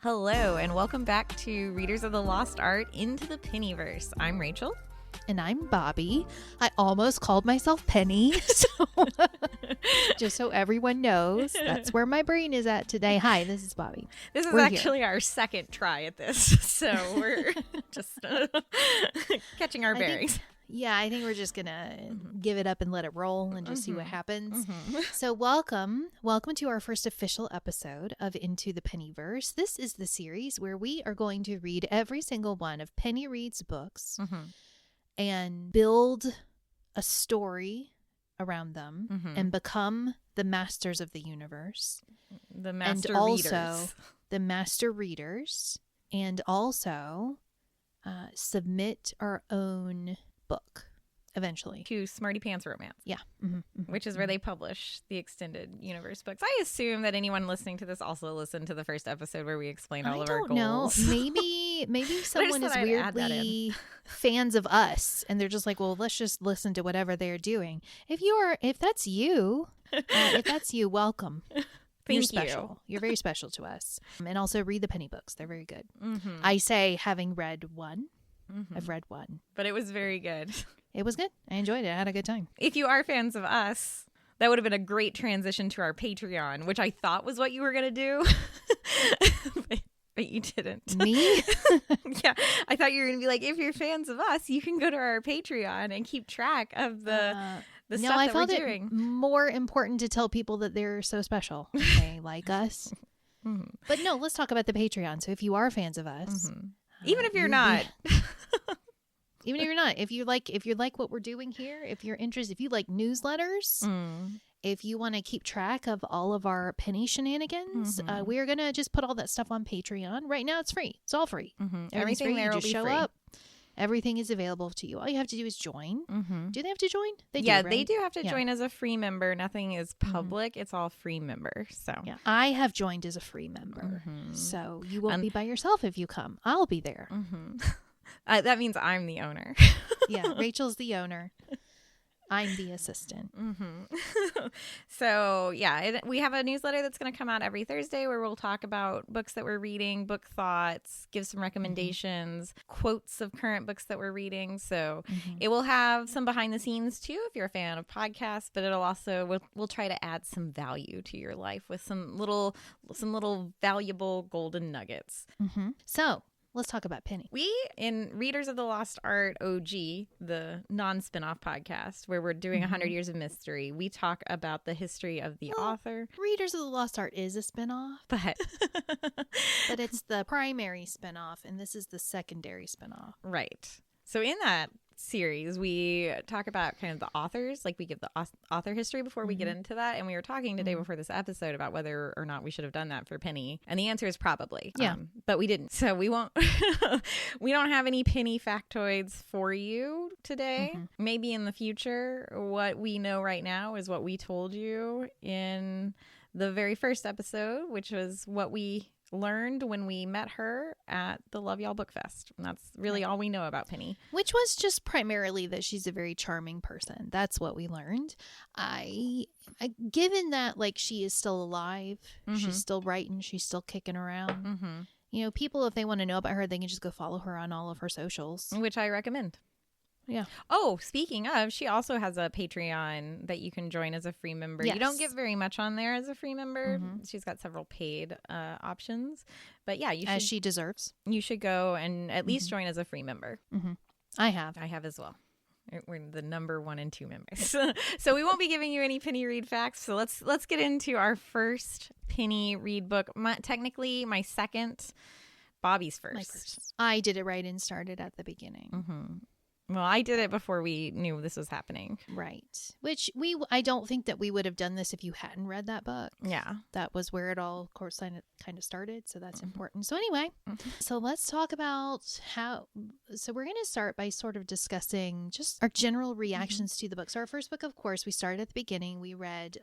Hello, and welcome back to Readers of the Lost Art into the Pennyverse. I'm Rachel. And I'm Bobby. I almost called myself Penny. So just so everyone knows, that's where my brain is at today. Hi, this is Bobby. This is We're actually our second try at this. So we're just catching our bearings. I think we're just going to give it up and let it roll and just see what happens. So welcome to our first official episode of Into the Pennyverse. This is the series where we are going to read every single one of Penny Reid's books and build a story around them and become the masters of the universe. The master and readers. Also the master readers, and also submit our own book eventually to Smarty Pants Romance. Yeah. Which is where they publish the extended universe books. I assume that anyone listening to this also listened to the first episode where we explain all of our goals. Maybe someone is weirdly fans of us and they're just like, well, let's just listen to whatever they're doing. If that's you, welcome. You're special. You're very special to us. And also read the Penny books. They're very good. I say, having read one, I've read one. But it was very good. It was good. I enjoyed it. I had a good time. If you are fans of us, that would have been a great transition to our Patreon, which I thought was what you were going to do. But you didn't. Me? Yeah. I thought you were going to be like, if you're fans of us, you can go to our Patreon and keep track of the stuff that we're doing. It more important to tell people that they're so special. They like us. But no, let's talk about the Patreon. So if you are fans of us... Even if you're not. Even if you're not. If you like what we're doing here, if you're interested, if you like newsletters, if you want to keep track of all of our penny shenanigans, we are going to just put all that stuff on Patreon. Right now it's free. It's all free. Everything there will be show free. Up. Everything is available to you. All you have to do is join. Do they have to join? They do, yeah, right? they do have to join as a free member. Nothing is public. It's all free member. So yeah, I have joined as a free member. So you won't be by yourself if you come. I'll be there. That means I'm the owner. Yeah, Rachel's the owner. I'm the assistant. So, yeah, we have a newsletter that's going to come out every Thursday where we'll talk about books that we're reading, book thoughts, give some recommendations, quotes of current books that we're reading. So it will have some behind the scenes, too, if you're a fan of podcasts, but it'll also, we'll try to add some value to your life with some little valuable golden nuggets. So, let's talk about Penny. We, in Readers of the Lost Art OG, the non-spinoff podcast, where we're doing 100 Years of Mystery, we talk about the history of the author. Readers of the Lost Art is a spinoff. But it's the primary spinoff, and this is the secondary spinoff. Right. So in that series, we talk about kind of the authors, like we give the author history before we get into that. And we were talking today before this episode about whether or not we should have done that for Penny. And the answer is probably. Yeah. But we didn't. So we won't, we don't have any Penny factoids for you today. Maybe in the future. What we know right now is what we told you in the very first episode, which was what we learned when we met her at the Love Y'all Book Fest. And that's really all we know about Penny. Which was just primarily that she's a very charming person. That's what we learned. I given that, like, she is still alive, she's still writing, she's still kicking around. You know, people, if they want to know about her, they can just go follow her on all of her socials. Which I recommend. Yeah. Oh, speaking of, she also has a Patreon that you can join as a free member. Yes. You don't get very much on there as a free member. She's got several paid options. But yeah, as she deserves. You should go and at least join as a free member. I have as well. We're the number 1 and 2 members. So we won't be giving you any Penny Reid facts. So let's get into our first Penny Reid book. Technically, my second. Bobby's first. My first. I did it right and started at the beginning. Well, I did it before we knew this was happening. Right. Which I don't think that we would have done this if you hadn't read that book. Yeah. That was where it all, of course, kind of started. So that's important. So anyway, so let's talk about so we're going to start by sort of discussing just our general reactions to the book. So our first book, of course, we started at the beginning. We read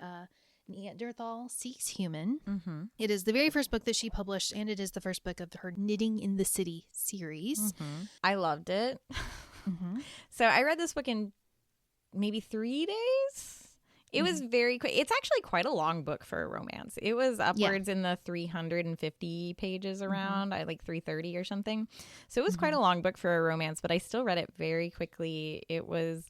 Neanderthal Seeks Human. It is the very first book that she published, and it is the first book of her Knitting in the City series. I loved it. So I read this book in maybe 3 days. It was very quick. It's actually quite a long book for a romance. It was upwards in the 350 pages around. I like 330 or something. So it was quite a long book for a romance, but I still read it very quickly. It was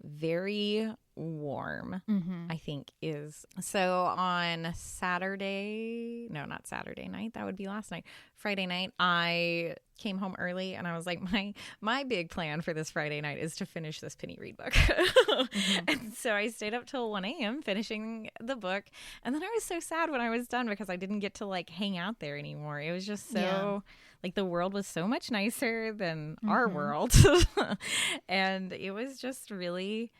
very warm, I think is. So on Saturday, no, not Saturday night, that would be last night, Friday night, I came home early and I was like, my big plan for this Friday night is to finish this Penny Reid book. And so I stayed up till 1 a.m. finishing the book. And then I was so sad when I was done because I didn't get to like hang out there anymore. It was just so like the world was so much nicer than our world. And it was just really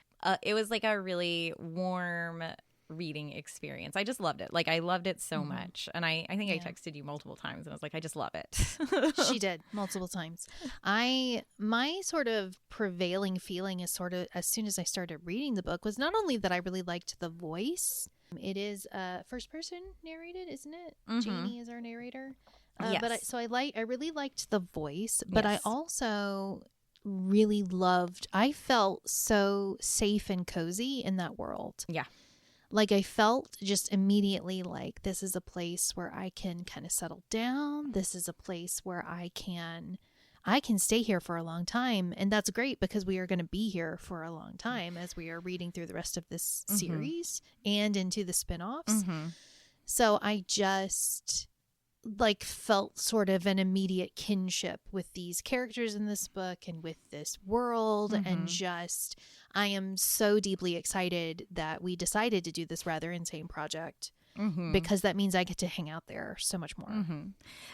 it was like a really warm reading experience. I just loved it. Like I loved it so much. And I think I texted you multiple times and I was like, I just love it. She did multiple times. My sort of prevailing feeling is sort of as soon as I started reading the book was not only that I really liked the voice. It is first person narrated, isn't it? Janie is our narrator. Yes. But I really liked the voice, but I also really loved, I felt so safe and cozy in that world. Yeah. Like I felt just immediately like this is a place where I can kind of settle down. This is a place where I can stay here for a long time. And that's great because we are going to be here for a long time as we are reading through the rest of this series and into the spinoffs. So I just like felt sort of an immediate kinship with these characters in this book and with this world and just I am so deeply excited that we decided to do this rather insane project because that means I get to hang out there so much more.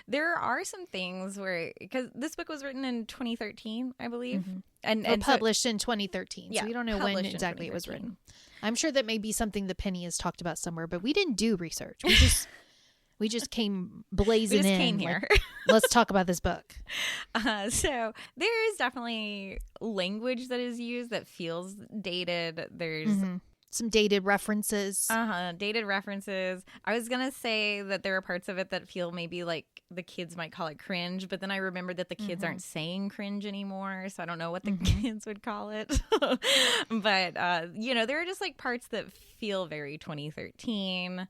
There are some things where because this book was written in 2013 I believe and published in 2013 so we don't know when exactly it was written. I'm sure that may be something the Penny has talked about somewhere, but we didn't do research. We just came blazing in. Came here. Like, let's talk about this book. So there is definitely language that is used that feels dated. There's some dated references. Dated references. I was going to say that there are parts of it that feel maybe like the kids might call it cringe, but then I remembered that the kids aren't saying cringe anymore, so I don't know what the kids would call it. But, you know, there are just like parts that feel very 2013.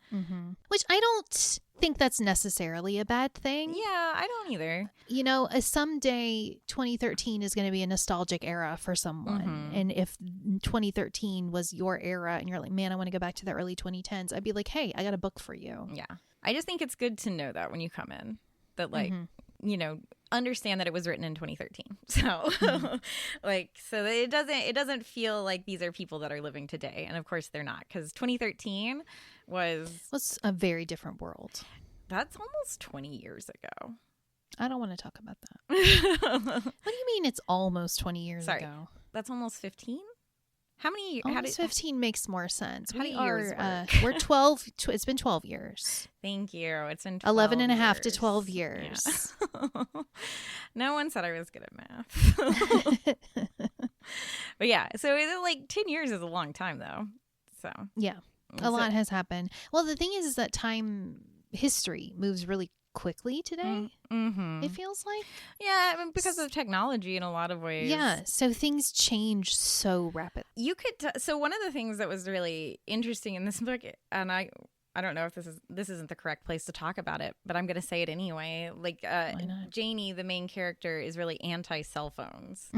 Which I don't think that's necessarily a bad thing. Yeah, I don't either. You know, someday 2013 is going to be a nostalgic era for someone. And if 2013 was your era and you're like, man, I want to go back to the early 2010s, I'd be like, hey, I got a book for you. Yeah. I just think it's good to know that when you come in that like, you know, understand that it was written in 2013. So like, so it doesn't feel like these are people that are living today. And of course they're not, because 2013 was a very different world. That's almost 20 years ago. I don't want to talk about that. What do you mean it's almost 20 years ago? That's almost 15? How many? Almost 15 makes more sense. How many years we're 12. It's been 12 years. Thank you. It's been 12 11 and a half years. to 12 years. Yeah. No one said I was good at math. But yeah, so like 10 years is a long time though. So yeah, a lot has happened. Well, the thing is that history moves really quickly today. It feels like. Yeah, I mean, because of technology in a lot of ways. Yeah, so things change so rapidly. You could so one of the things that was really interesting in this book, and I don't know if this isn't the correct place to talk about it, but I'm going to say it anyway. Like Janie, the main character, is really anti-cell phones.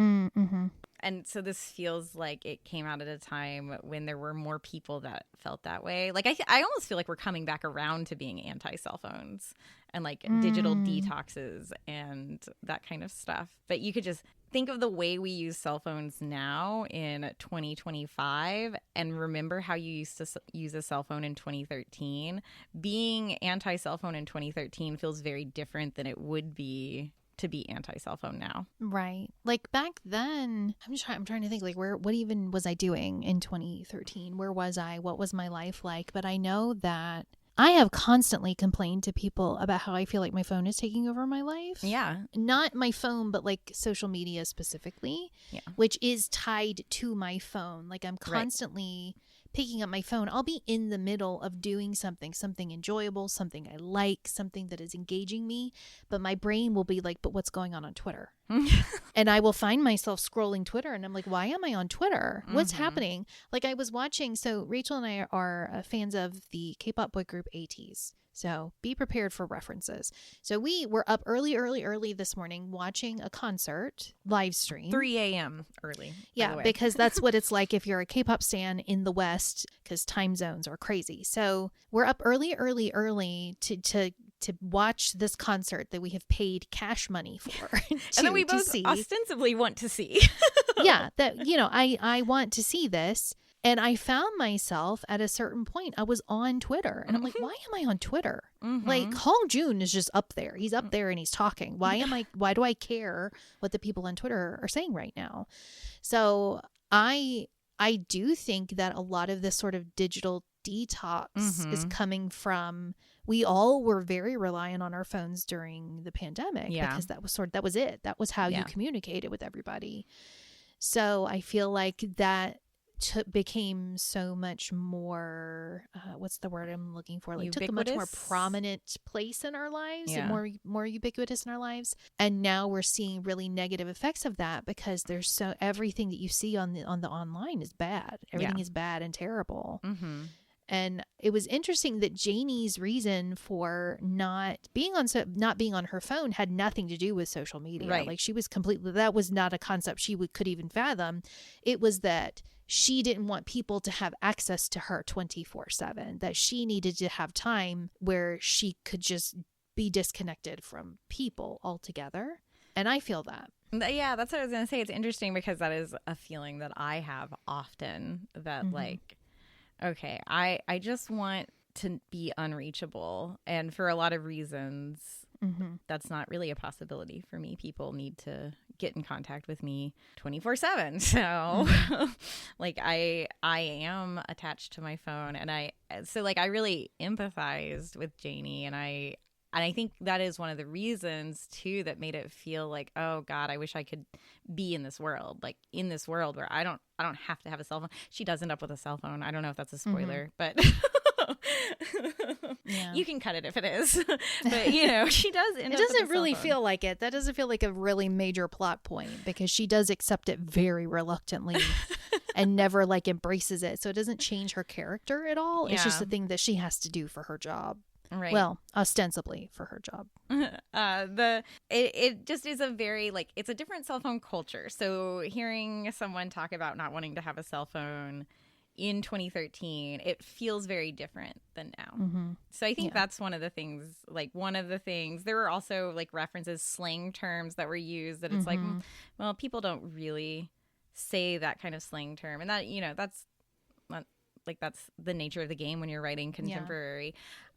And so this feels like it came out at a time when there were more people that felt that way. Like I almost feel like we're coming back around to being anti-cell phones and like digital detoxes and that kind of stuff. But you could just think of the way we use cell phones now in 2025 and remember how you used to use a cell phone in 2013. Being anti-cell phone in 2013 feels very different than it would be to be anti-cell phone now. Right. Like back then, I'm trying to think like what even was I doing in 2013? Where was I? What was my life like? But I know that I have constantly complained to people about how I feel like my phone is taking over my life. Yeah. Not my phone, but like social media specifically, which is tied to my phone. Like I'm constantly picking up my phone. I'll be in the middle of doing something enjoyable, something I like, something that is engaging me. But my brain will be like, but what's going on Twitter? And I will find myself scrolling Twitter and I'm like, why am I on Twitter? What's happening? Like I was watching, so Rachel and I are fans of the K-pop boy group ATEEZ. So be prepared for references. So we were up early this morning watching a concert live stream. 3 a.m. early. Yeah, because that's what it's like if you're a K-pop stan in the West, because time zones are crazy. So we're up early to watch this concert that we have paid cash money for. And then we both ostensibly want to see. Yeah, that, I want to see this. And I found myself at a certain point, I was on Twitter and I'm like, why am I on Twitter? Like Hong Joon is just up there. He's up there and he's talking. Why do I care what the people on Twitter are saying right now? So I do think that a lot of this sort of digital detox is coming from, we all were very reliant on our phones during the pandemic because that was it. That was how you communicated with everybody. So I feel like that became so much more what's the word I'm looking for, like took a much more prominent place in our lives and more ubiquitous in our lives. And now we're seeing really negative effects of that because there's everything that you see on the online is bad. Everything is bad and terrible. And it was interesting that Janie's reason for not being on her phone had nothing to do with social media. Right. Like she was that was not a concept she could even fathom. It was that she didn't want people to have access to her 24/7, that she needed to have time where she could just be disconnected from people altogether. And I feel that. Yeah, that's what I was going to say. It's interesting because that is a feeling that I have often, that like, okay, I just want to be unreachable. And for a lot of reasons, that's not really a possibility for me. People need to get in contact with me 24/7. So like I am attached to my phone, and I really empathized with Janie, and I think that is one of the reasons too that made it feel like, oh God, I wish I could be in this world, like in this world where I don't have to have a cell phone. She does end up with a cell phone. I don't know if that's a spoiler, but you can cut it if it is. But she does end up with a doesn't really cell phone. feel like it. That doesn't feel like a really major plot point because she does accept it very reluctantly and never like embraces it. So it doesn't change her character at all. It's just a thing that she has to do for her job. Right. Well, ostensibly for her job. It just is a very it's a different cell phone culture. So hearing someone talk about not wanting to have a cell phone in 2013, it feels very different than now. So I think that's one of the things. There were also references, slang terms that were used that it's well, people don't really say that kind of slang term, and that that's not, that's the nature of the game when you're writing contemporary.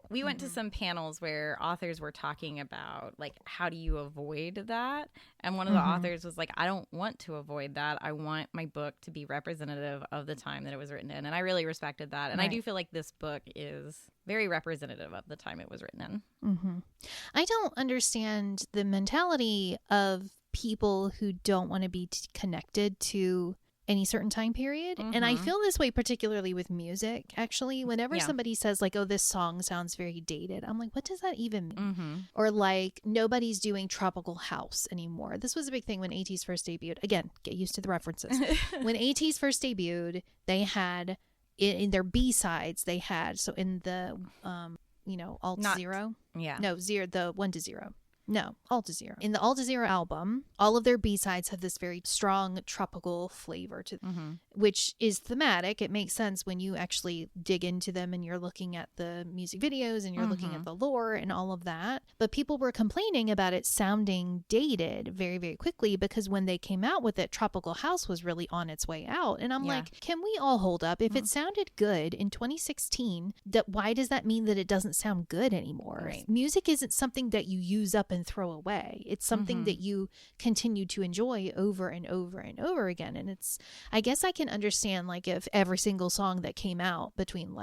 We went to some panels where authors were talking about how do you avoid that, and one of the authors was like, I don't want to avoid that. I want my book to be representative of the time that it was written in, and I really respected that. And I do feel like this book is very representative of the time it was written in. I don't understand the mentality of people who don't want to be connected to any certain time period. And I feel this way particularly with music, actually. Whenever somebody says oh, this song sounds very dated, I'm like, what does that even mean? Or nobody's doing tropical house anymore. This was a big thing when ATEEZ first debuted. Again, get used to the references. When ATEEZ first debuted, they had in their B-sides, they had, so in the Alt Zero. Yeah. No, Zero, the 1 to 0. No, All to Zero. In the All to Zero album, all of their B-sides have this very strong tropical flavor to which is thematic. It makes sense when you actually dig into them and you're looking at the music videos and you're looking at the lore and all of that. But people were complaining about it sounding dated very, very quickly because when they came out with it, Tropical House was really on its way out. And I'm like, can we all hold up? If it sounded good in 2016, why does that mean that it doesn't sound good anymore? Right. Music isn't something that you use up and throw away. It's something that you continue to enjoy over and over and over again. And I guess I can understand if every single song that came out between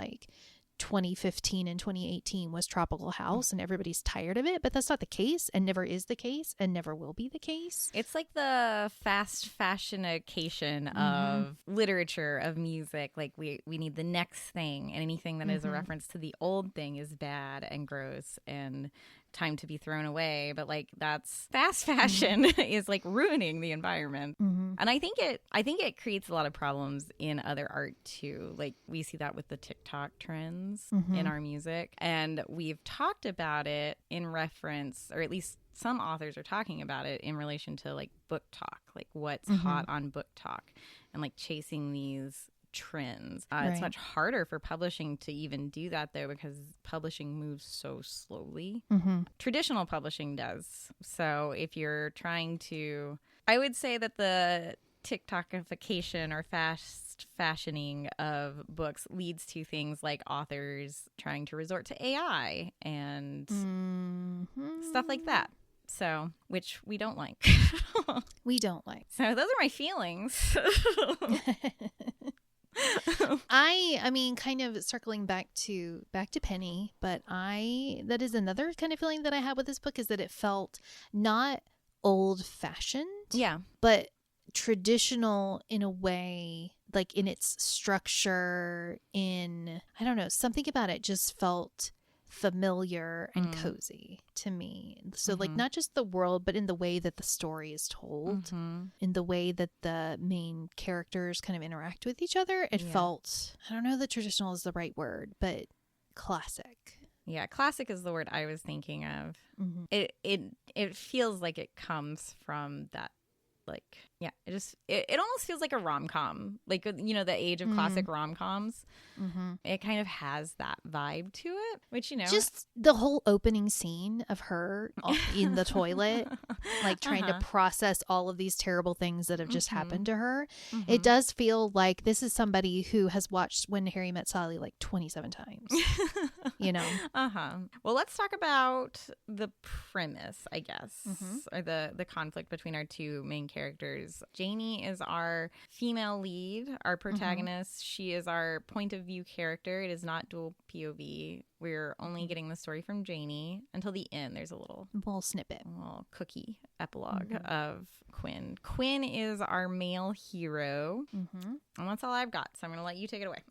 2015 and 2018 was Tropical House and everybody's tired of it, but that's not the case and never is the case and never will be the case. It's like the fast fashionication of literature, of music. We need the next thing, and anything that is a reference to the old thing is bad and gross and time to be thrown away. But like that's fast fashion is like ruining the environment. And I think it creates a lot of problems in other art too. Like we see that with the TikTok trends in our music, and we've talked about it in reference, or at least some authors are talking about it in relation to like book talk, like what's hot on book talk, and like chasing these trends. It's much harder for publishing to even do that though, because publishing moves so slowly. Traditional publishing does. So if you're trying to, I would say that the TikTokification or fast fashioning of books leads to things like authors trying to resort to AI and stuff like that. So, which we don't like. We don't like. So those are my feelings. I mean, kind of circling back to Penny, but that is another kind of feeling that I had with this book, is that it felt not old fashioned. Yeah. But traditional in a way, like in its structure, I don't know, something about it just felt familiar and cozy to me. So like not just the world, but in the way that the story is told, in the way that the main characters kind of interact with each other, it felt, I don't know that traditional is the right word, but classic. Yeah, classic is the word I was thinking of. It feels like it comes from that, like, yeah, it almost feels like a rom-com, like, you know, the age of classic rom-coms. It kind of has that vibe to it, which, you know, just the whole opening scene of her in the toilet, like trying to process all of these terrible things that have just happened to her. It does feel like this is somebody who has watched When Harry Met Sally like 27 times, you know? Well, let's talk about the premise, I guess, or the conflict between our two main characters. Janie is our female lead, our protagonist. She is our point of view character. It is not dual POV. We're only getting the story from Janie until the end. There's a little snippet, a little cookie epilogue of Quinn. Quinn is our male hero. And that's all I've got. So I'm going to let you take it away.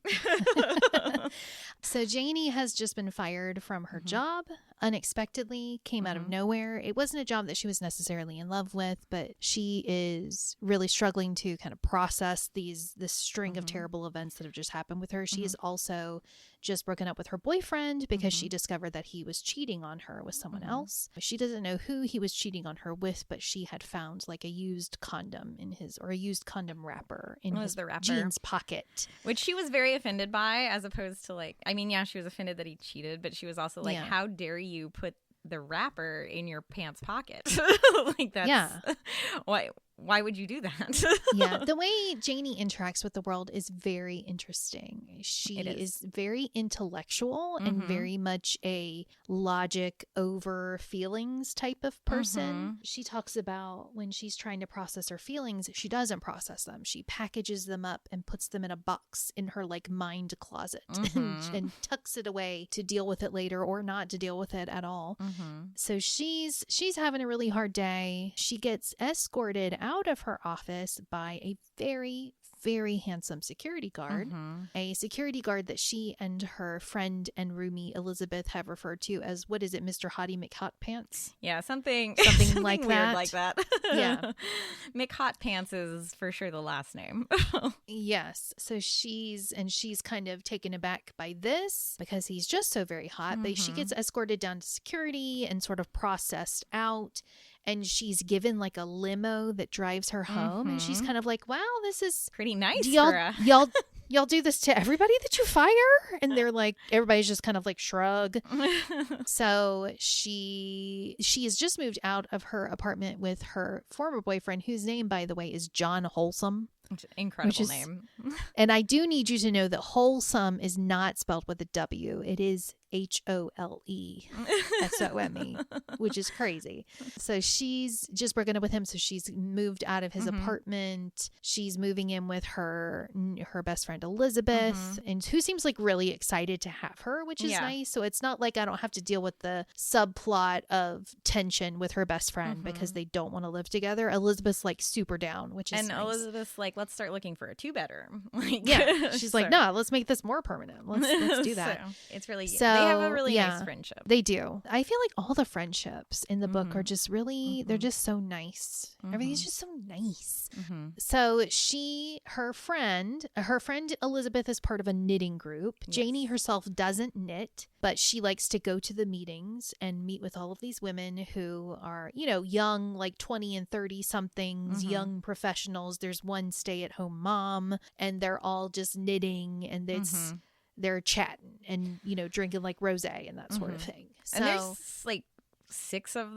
So Janie has just been fired from her job unexpectedly, came out of nowhere. It wasn't a job that she was necessarily in love with, but she is really struggling to kind of process this string of terrible events that have just happened with her. She is also just broken up with her boyfriend because she discovered that he was cheating on her with someone else. She doesn't know who he was cheating on her with, but she had found like a used condom a used condom wrapper in his jeans pocket, which she was very offended by, as opposed to like, I mean, yeah, she was offended that he cheated, but she was also like, how dare you put the wrapper in your pants pocket? Like, that's why would you do that? Yeah, the way Janie interacts with the world is very interesting. She is very intellectual and very much a logic over feelings type of person. She talks about when she's trying to process her feelings, she doesn't process them. She packages them up and puts them in a box in her like mind closet and tucks it away to deal with it later or not to deal with it at all. So she's having a really hard day. She gets escorted out of her office by a very, very handsome security guard, a security guard that she and her friend and roomie Elizabeth have referred to as, what is it, Mr. Hottie McHotpants? Yeah, something like weird that. Like that. Yeah. McHotpants is for sure the last name. Yes. So she's kind of taken aback by this because he's just so very hot, but she gets escorted down to security and sort of processed out. And she's given like a limo that drives her home. And she's kind of like, wow, this is pretty nice. Y'all do this to everybody that you fire? And they're like, everybody's just kind of like shrug. So she has just moved out of her apartment with her former boyfriend, whose name, by the way, is John Wholesome. Incredible name. And I do need you to know that wholesome is not spelled with a W. It is HOLESOME, which is crazy. So she's just broken up with him. So she's moved out of his apartment. She's moving in with her best friend Elizabeth, and who seems like really excited to have her, which is nice. So it's not like I don't have to deal with the subplot of tension with her best friend because they don't want to live together. Elizabeth's like super down, which is nice. Elizabeth's like, let's start looking for a 2-bedroom. She's like, no, let's make this more permanent. Let's do that. So it's really have a really nice friendship. They do. I feel like all the friendships in the book are just really, they're just so nice. Everything's just so nice. So her friend Elizabeth is part of a knitting group. Yes. Janie herself doesn't knit, but she likes to go to the meetings and meet with all of these women who are, young, like 20 and 30 somethings, young professionals. There's one stay-at-home mom, and they're all just knitting, and they're chatting and, drinking like rosé and that sort of thing. So, and there's like 7 of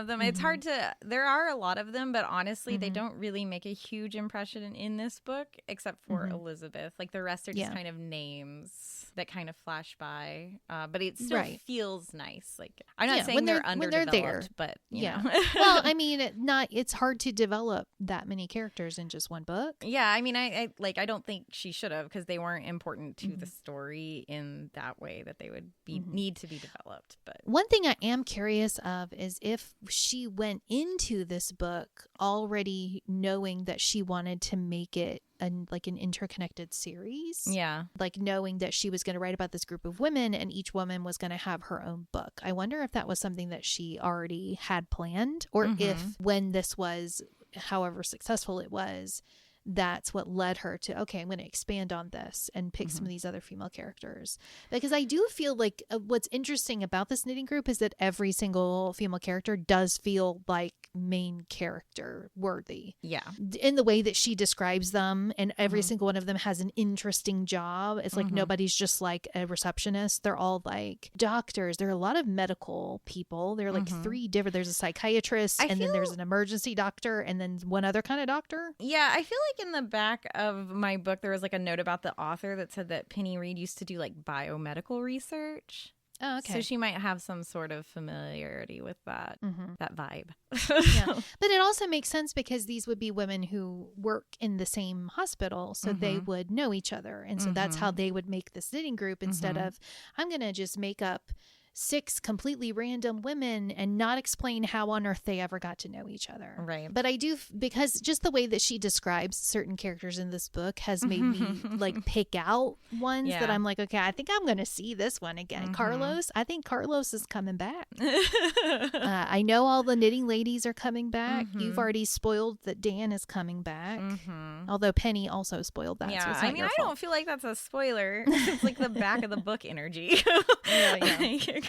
them. It's hard to, there are a lot of them, but honestly, they don't really make a huge impression in this book, except for Elizabeth. Like the rest are just kind of names that kind of flash by, but it still feels nice. Like, I'm not saying they're underdeveloped, but you know. Well, I mean, it's hard to develop that many characters in just one book. Yeah, I mean, I don't think she should have, because they weren't important to the story in that way that they would need to be developed. But one thing I am curious of is if she went into this book already knowing that she wanted to make it an interconnected series. Yeah. Like knowing that she was going to write about this group of women and each woman was going to have her own book. I wonder if that was something that she already had planned, or if when this was, however successful it was, that's what led her to, okay, I'm going to expand on this and pick some of these other female characters. Because I do feel like what's interesting about this knitting group is that every single female character does feel like main character worthy. Yeah. In the way that she describes them, and every single one of them has an interesting job. It's like nobody's just like a receptionist. They're all like doctors. There are a lot of medical people. There are like 3 different, there's a psychiatrist, then there's an emergency doctor, and then one other kind of doctor. Yeah, I feel like in the back of my book there was like a note about the author that said that Penny Reid used to do like biomedical research. Oh, okay. So she might have some sort of familiarity with that vibe. Yeah. But it also makes sense because these would be women who work in the same hospital, so they would know each other. And so that's how they would make this knitting group, instead of, I'm going to just make up 6 completely random women and not explain how on earth they ever got to know each other. Right. But I do, because just the way that she describes certain characters in this book has made me like pick out ones that I'm like, okay, I think I'm going to see this one again. Carlos, I think Carlos is coming back. I know all the knitting ladies are coming back. You've already spoiled that Dan is coming back. Although Penny also spoiled that. Yeah, so it's I not mean, your I fault. don't feel like that's a spoiler. It's like the back of the book energy. Yeah.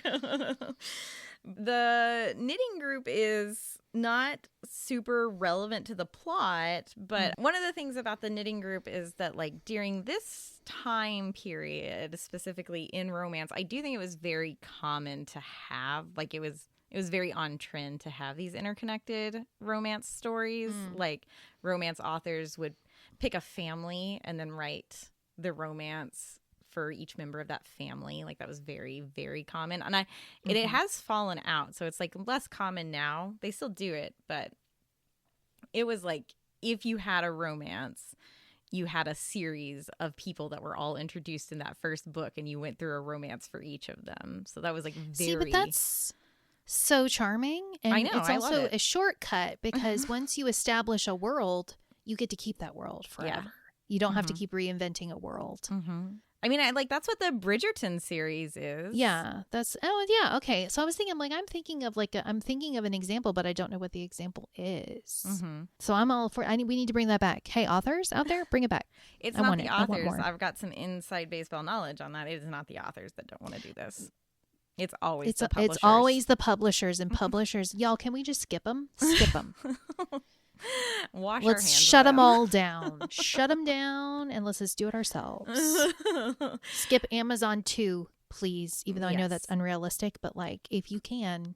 The knitting group is not super relevant to the plot, but one of the things about the knitting group is that like during this time period, specifically in romance, I do think it was very common to have, like it was very on trend to have these interconnected romance stories. Like romance authors would pick a family and then write the romance for each member of that family. Like that was very, very common. And it has fallen out. So it's like less common now. They still do it, but it was like if you had a romance, you had a series of people that were all introduced in that first book, and you went through a romance for each of them. So that was like very... See, but that's so charming. And I know, it's I love also it. A shortcut, because once you establish a world, you get to keep that world forever. Yeah. You don't have to keep reinventing a world. I mean, that's what the Bridgerton series is. Yeah, okay. So I was thinking, I'm thinking of an example, but I don't know what the example is. So I'm all for. We need to bring that back. Hey, authors out there, bring it back. It's not the authors. I've got some inside baseball knowledge on that. It is not the authors that don't want to do this. It's always the publishers. It's always the publishers, and publishers. Y'all, can we just skip them? Skip them. Let's shut them all down. Shut them down, and let's just do it ourselves. Skip Amazon too, please. Even though I know that's unrealistic, but like if you can,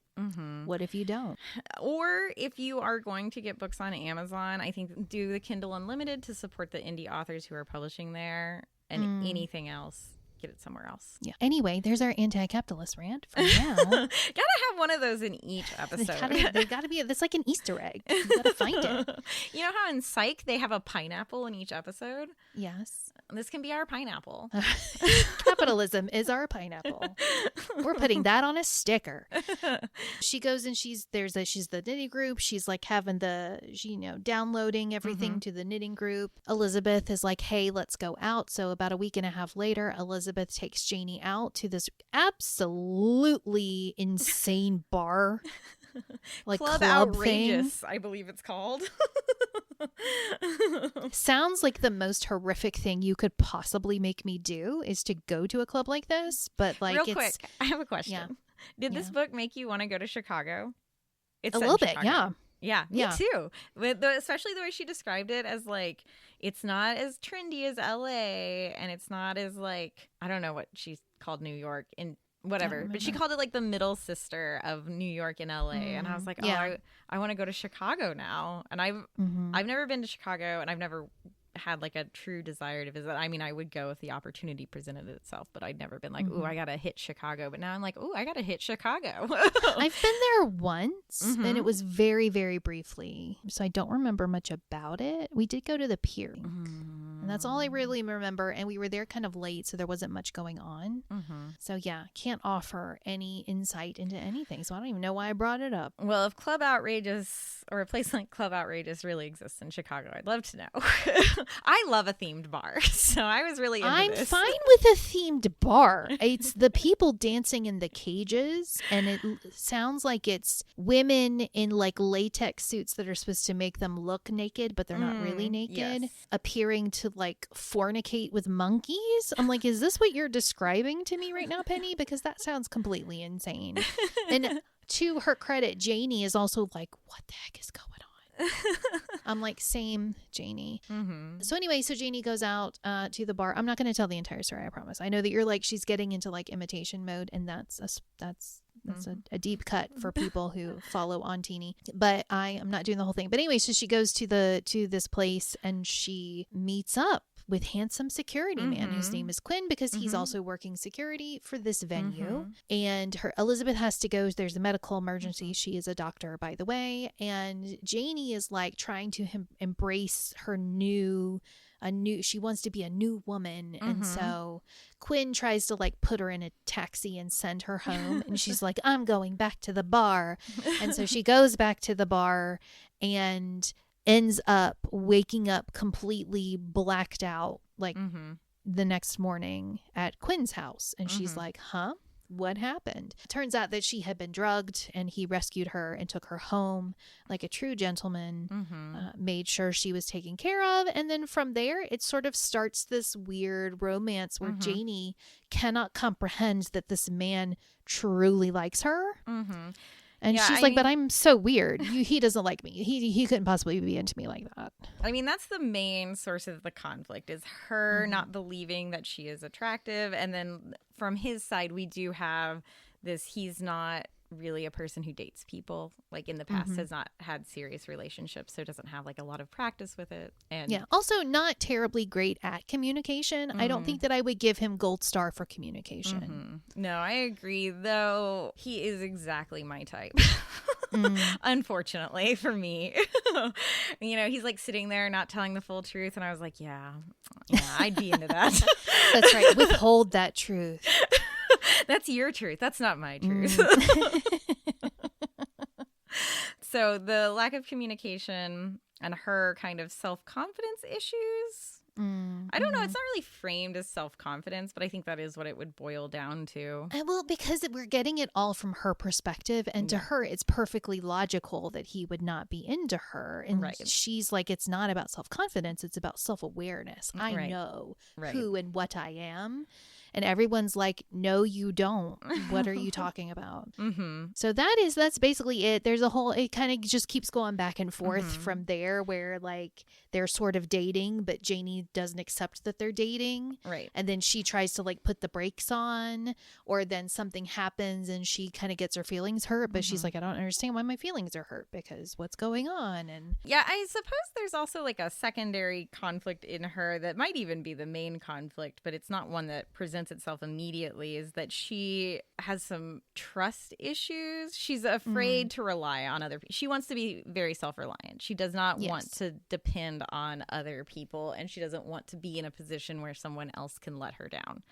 what if you don't? Or if you are going to get books on Amazon, I think do the Kindle Unlimited to support the indie authors who are publishing there, and anything else, get it somewhere else. Yeah. Anyway, there's our anti-capitalist rant for now. Gotta have one of those in each episode. They gotta be. That's like an Easter egg. You gotta find it. You know how in Psych they have a pineapple in each episode? Yes. This can be our pineapple. Capitalism is our pineapple. We're putting that on a sticker. She goes and she's the knitting group. She's like having downloading everything to the knitting group. Elizabeth is like, hey, let's go out. So about a week and a half later, Elizabeth takes Janie out to this absolutely insane bar. Like Club Outrageous, thing. I believe it's called. Sounds like the most horrific thing you could possibly make me do is to go to a club like this. But like, real quick, I have a question. Yeah. Did this book make you want to go to Chicago? It's a little bit, yeah. Yeah, me too. Especially the way she described it as like, it's not as trendy as LA, and it's not as like, I don't know what she called New York in whatever, but she called it like the middle sister of New York and LA, and I was like, I want to go to Chicago now, and I've never been to Chicago, and I've never had like a true desire to visit. I mean, I would go if the opportunity presented itself, but I'd never been like, ooh, I gotta hit Chicago. But now I'm like, ooh, I gotta hit Chicago. I've been there once, and it was very, very briefly, so I don't remember much about it. We did go to the pier, and that's all I really remember, and we were there kind of late, so there wasn't much going on. So yeah, can't offer any insight into anything, so I don't even know why I brought it up. Well, if Club Outrageous or a place like Club Outrageous really exists in Chicago, I'd love to know. I love a themed bar, so I was really into this. I'm fine with a themed bar. It's the people dancing in the cages, and it sounds like it's women in like latex suits that are supposed to make them look naked, but they're not really naked, appearing to like fornicate with monkeys. I'm like, is this what you're describing to me right now, Penny? Because that sounds completely insane. And to her credit, Janie is also like, what the heck is going on? I'm like, same, Janie. So anyway, so Janie goes out to the bar. I'm not going to tell the entire story, I promise. I know that you're like, she's getting into like imitation mode, and that's a deep cut for people who follow on Teeny. But I am not doing the whole thing. But anyway, so she goes to this place, and she meets up with handsome security man whose name is Quinn, because he's also working security for this venue. And Elizabeth has to go. There's a medical emergency. She is a doctor, by the way. And Janie is like trying to embrace her she wants to be a new woman. And so Quinn tries to like put her in a taxi and send her home. And she's like, I'm going back to the bar. And so she goes back to the bar and ends up waking up completely blacked out like the next morning at Quinn's house. And she's like, huh? What happened? Turns out that she had been drugged, and he rescued her and took her home like a true gentleman, made sure she was taken care of. And then from there, it sort of starts this weird romance where Janie cannot comprehend that this man truly likes her. And she's like, but I'm so weird. He doesn't like me. He couldn't possibly be into me like that. I mean, that's the main source of the conflict, is her not believing that she is attractive. And then from his side, we do have this, he's not really a person who dates people, like in the past has not had serious relationships, so doesn't have like a lot of practice with it. And also not terribly great at communication. I don't think that I would give him gold star for communication. No, I agree, though he is exactly my type. Unfortunately for me. He's like sitting there not telling the full truth, and I was like, yeah, I'd be into that. That's right, withhold that truth. That's your truth. That's not my truth. So the lack of communication and her kind of self-confidence issues. I don't know. It's not really framed as self-confidence, but I think that is what it would boil down to. Well, because we're getting it all from her perspective, and to her, it's perfectly logical that he would not be into her. And she's like, it's not about self-confidence. It's about self-awareness. I know who and what I am. And everyone's like, no, you don't. What are you talking about? So that's basically it. There's it kind of just keeps going back and forth from there, where like they're sort of dating, but Janie doesn't accept that they're dating. Right. And then she tries to like put the brakes on, or then something happens and she kind of gets her feelings hurt, but she's like, I don't understand why my feelings are hurt, because what's going on? And yeah, I suppose there's also like a secondary conflict in her that might even be the main conflict, but it's not one that presents presents itself immediately is that she has some trust issues. She's afraid to rely on other people. She wants to be very self-reliant. She does not want to depend on other people, and she doesn't want to be in a position where someone else can let her down.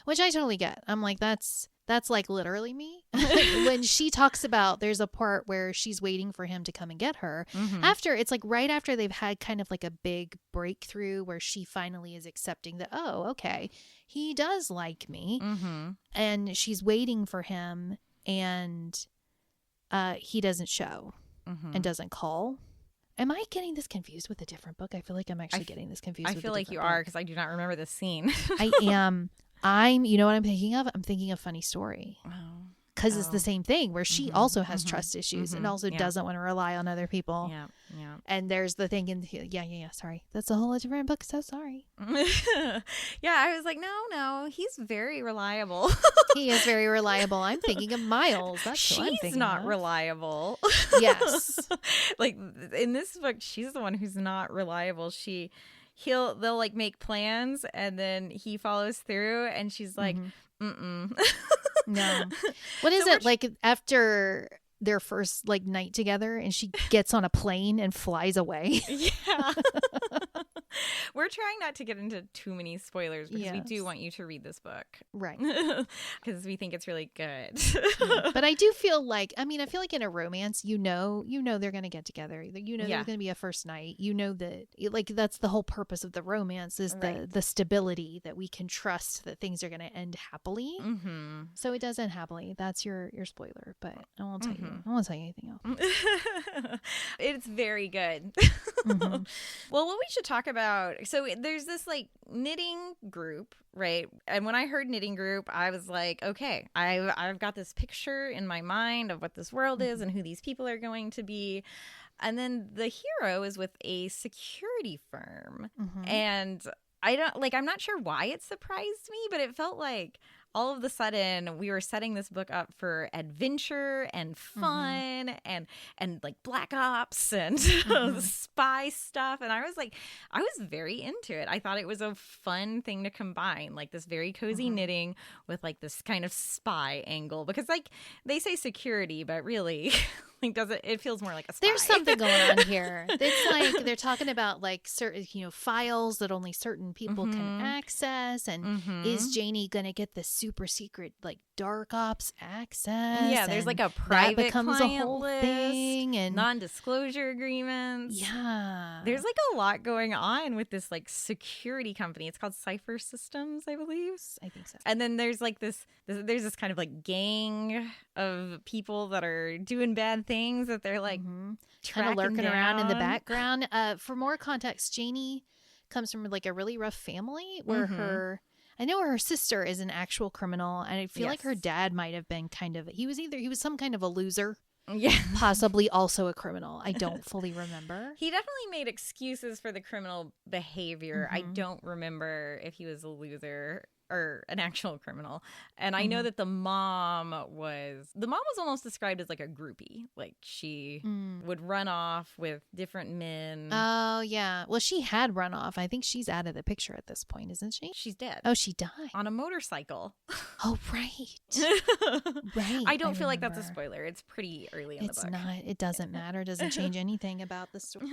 Which I totally get. I'm like, that's like literally me. When she talks about, there's a part where she's waiting for him to come and get her. After, it's like right after they've had kind of like a big breakthrough where she finally is accepting that, oh, okay, he does like me. And she's waiting for him, and he doesn't show and doesn't call. Am I getting this confused with a different book? I feel like I'm actually getting this confused. I feel like you are, because I do not remember this scene. I am. You know what I'm thinking of? I'm thinking of Funny Story. Because it's the same thing where she also has trust issues and also doesn't want to rely on other people. Yeah. And there's the thing in sorry. That's a whole different book. So sorry. I was like, no, he's very reliable. He is very reliable. I'm thinking of Miles. That's what I'm thinking. She's not reliable. Yes. Like in this book, she's the one who's not reliable. They'll like make plans, and then he follows through, and she's like, No. What is it like after their first like night together, and she gets on a plane and flies away? Yeah. We're trying not to get into too many spoilers because we do want you to read this book. Right. Because we think it's really good. But I do feel like, I feel like in a romance, you know they're going to get together. You know there's going to be a first night. You know that, like, that's the whole purpose of the romance is the stability, that we can trust that things are going to end happily. So it does end happily. That's your spoiler, but I won't tell you. I won't tell you anything else. It's very good. Well, what we should talk about, so there's this like knitting group, right? And when I heard knitting group, I was like, okay, I've got this picture in my mind of what this world is and who these people are going to be. And then the hero is with a security firm. And I'm not sure why it surprised me, but it felt like all of a sudden we were setting this book up for adventure and fun and like Black Ops and spy stuff. And I was very into it. I thought it was a fun thing to combine, like this very cozy knitting with like this kind of spy angle, because like they say security, but really like it feels more like a spy. There's something going on here. It's like they're talking about like certain, files that only certain people can access, and is Janie gonna get the super secret like dark ops access? Yeah, there's like a private that becomes client a whole list, thing, and non-disclosure agreements. Yeah, there's like a lot going on with this like security company. It's called Cypher Systems, I believe. I think so. And then there's like there's this kind of like gang of people that are doing bad things that they're like kind of lurking around in the background. For more context, Janie comes from like a really rough family where I know her sister is an actual criminal, and I feel like her dad might have been he was some kind of a loser. Yeah. Possibly also a criminal. I don't fully remember. He definitely made excuses for the criminal behavior. I don't remember if he was a loser or an actual criminal. And I know that the mom was almost described as like a groupie. Like she would run off with different men. Oh, yeah. Well, she had run off. I think she's out of the picture at this point, isn't she? She's dead. Oh, she died. On a motorcycle. Oh, right. Right. I don't feel like that's a spoiler. It's pretty early in the book. It's not. It doesn't matter. It doesn't change anything about the story.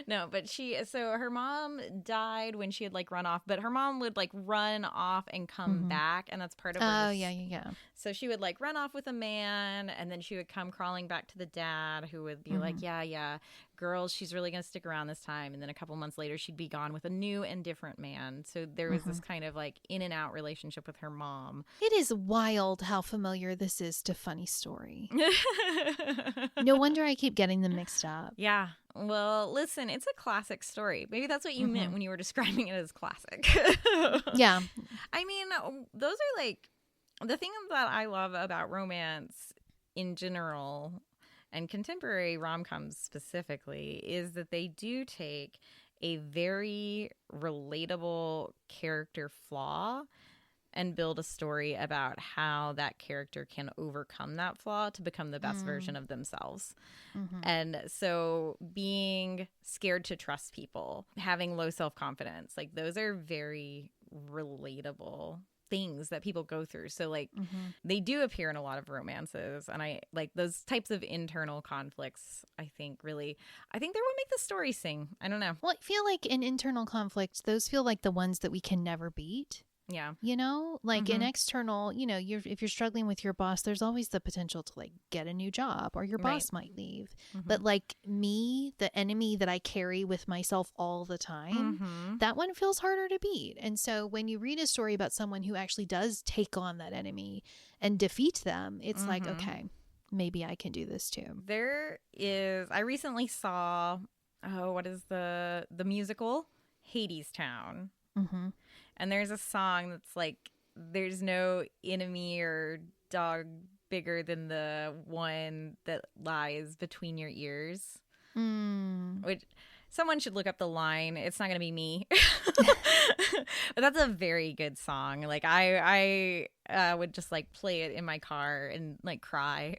No, but her mom died when she had like run off, but her mom would like run off and come back, and that's part of her. Oh, yeah. So she would like run off with a man, and then she would come crawling back to the dad, who would be like, yeah, girls, she's really gonna stick around this time. And then a couple months later, she'd be gone with a new and different man. So there was this kind of like in and out relationship with her mom. It is wild how familiar this is to Funny Story. No wonder I keep getting them mixed up. Yeah. Well, listen, it's a classic story. Maybe that's what you meant when you were describing it as classic. Yeah. I mean, those are like the thing that I love about romance in general and contemporary rom-coms specifically is that they do take a very relatable character flaw and build a story about how that character can overcome that flaw to become the best version of themselves. And so being scared to trust people, having low self-confidence, like those are very relatable things that people go through. So like they do appear in a lot of romances, and I like those types of internal conflicts. I think they're what make the story sing. I don't know. Well, I feel like in internal conflicts, those feel like the ones that we can never beat. Yeah. You know, like in external, you know, if you're struggling with your boss, there's always the potential to like get a new job, or your boss might leave. But like me, the enemy that I carry with myself all the time, that one feels harder to beat. And so when you read a story about someone who actually does take on that enemy and defeat them, it's like, okay, maybe I can do this too. I recently saw, what is the musical? Hadestown. And there's a song that's like, there's no enemy or dog bigger than the one that lies between your ears. Which someone should look up the line. It's not going to be me. But that's a very good song. Like I would just like play it in my car and like cry.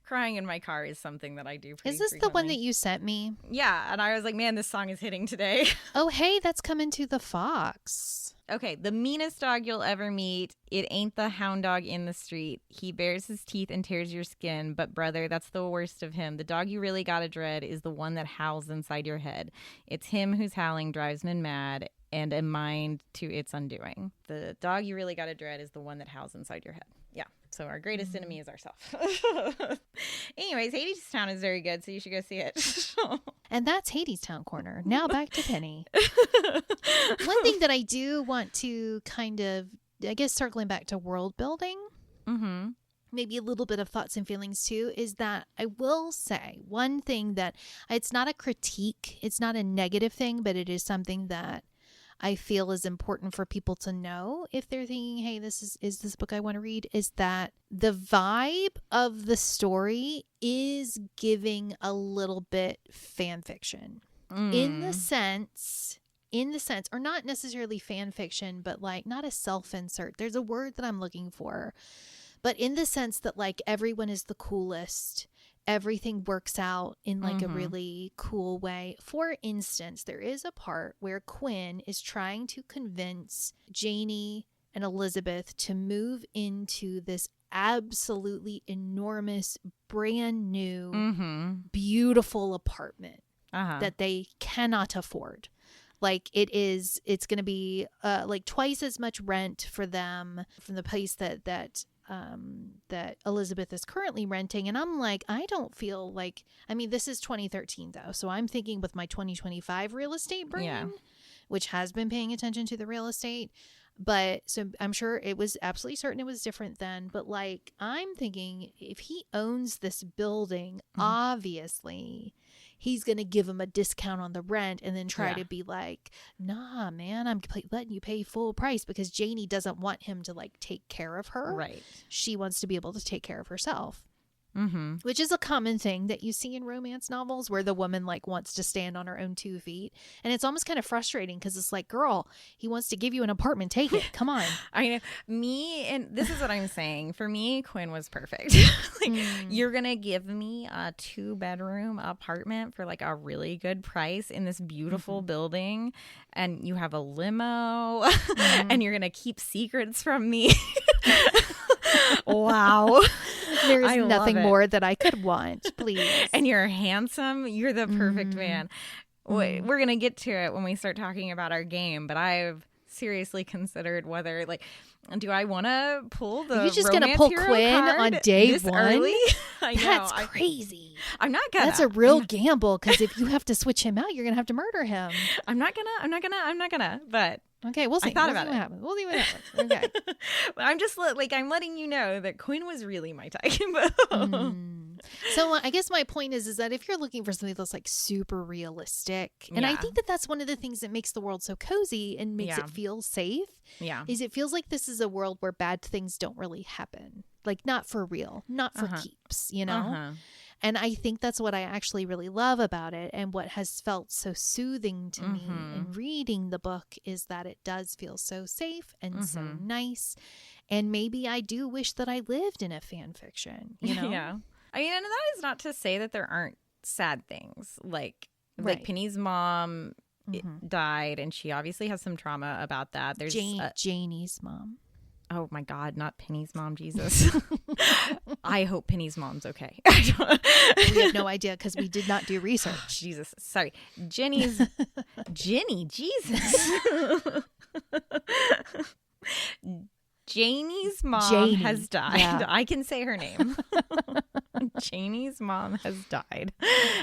Crying in my car is something that I do pretty Is this frequently. the one that you sent me? Yeah, and I was like, man, this song is hitting today. Oh, hey, that's coming to the Fox. Okay, the meanest dog you'll ever meet. It ain't the hound dog in the street. He bares his teeth and tears your skin. But brother, that's the worst of him. The dog you really gotta dread is the one that howls inside your head. It's him whose howling drives men mad and a mind to its undoing. The dog you really gotta dread is the one that howls inside your head. Yeah. So our greatest enemy is ourselves. Anyways, Hadestown is very good, so you should go see it. And that's Hadestown Corner. Now back to Penny. One thing that I do want to kind of, I guess circling back to world building, maybe a little bit of thoughts and feelings too, is that I will say one thing that it's not a critique, it's not a negative thing, but it is something that I feel is important for people to know if they're thinking, hey, is this book I want to read, is that the vibe of the story is giving a little bit fan fiction in the sense, or not necessarily fan fiction, but like not a self-insert. There's a word that I'm looking for, but in the sense that like everyone is the coolest. Everything works out in like a really cool way. For instance, there is a part where Quinn is trying to convince Janie and Elizabeth to move into this absolutely enormous, brand new, beautiful apartment that they cannot afford. Like it's going to be like twice as much rent for them from the place that Elizabeth is currently renting. And I'm like, I don't feel like, I mean, this is 2013 though. So I'm thinking with my 2025 real estate brain, which has been paying attention to the real estate. But so I'm sure it was absolutely certain it was different then. But like, I'm thinking if he owns this building, obviously he's going to give him a discount on the rent and then try to be like, nah, man, I'm letting you pay full price, because Janie doesn't want him to like take care of her. Right. She wants to be able to take care of herself. Which is a common thing that you see in romance novels where the woman like wants to stand on her own 2 feet. And it's almost kind of frustrating because it's like, girl, he wants to give you an apartment. Take it. Come on. I know. And this is what I'm saying. For me, Quinn was perfect. Like, you're going to give me a 2-bedroom apartment for like a really good price in this beautiful building. And you have a limo and you're going to keep secrets from me. Wow. There is nothing more that I could want, please. And you're handsome. You're the perfect man. We're going to get to it when we start talking about our game, but I've seriously considered whether, like, do I want to pull the You're just going to pull Quinn on day one? Early? I know. That's crazy. I'm not going to. That's a real gamble, because if you have to switch him out, you're going to have to murder him. I'm not gonna, but... Okay, we'll see. I thought about it. We'll see what happens. Okay. But I'm just like, I'm letting you know that Quinn was really my type. So I guess my point is that if you're looking for something that's like super realistic, and I think that that's one of the things that makes the world so cozy and makes it feel safe, is it feels like this is a world where bad things don't really happen. Like, not for real, not for keeps, you know? And I think that's what I actually really love about it, and what has felt so soothing to me in reading the book is that it does feel so safe and so nice. And maybe I do wish that I lived in a fan fiction, you know? Yeah. I mean, and that is not to say that there aren't sad things. Like Penny's mom died, and she obviously has some trauma about that. There's Janie's mom. Oh my God, not Penny's mom, Jesus. I hope Penny's mom's okay. We have no idea because we did not do research. Jesus, sorry. Jenny, Jesus. Janie's mom has died. Yeah. I can say her name. Janie's mom has died.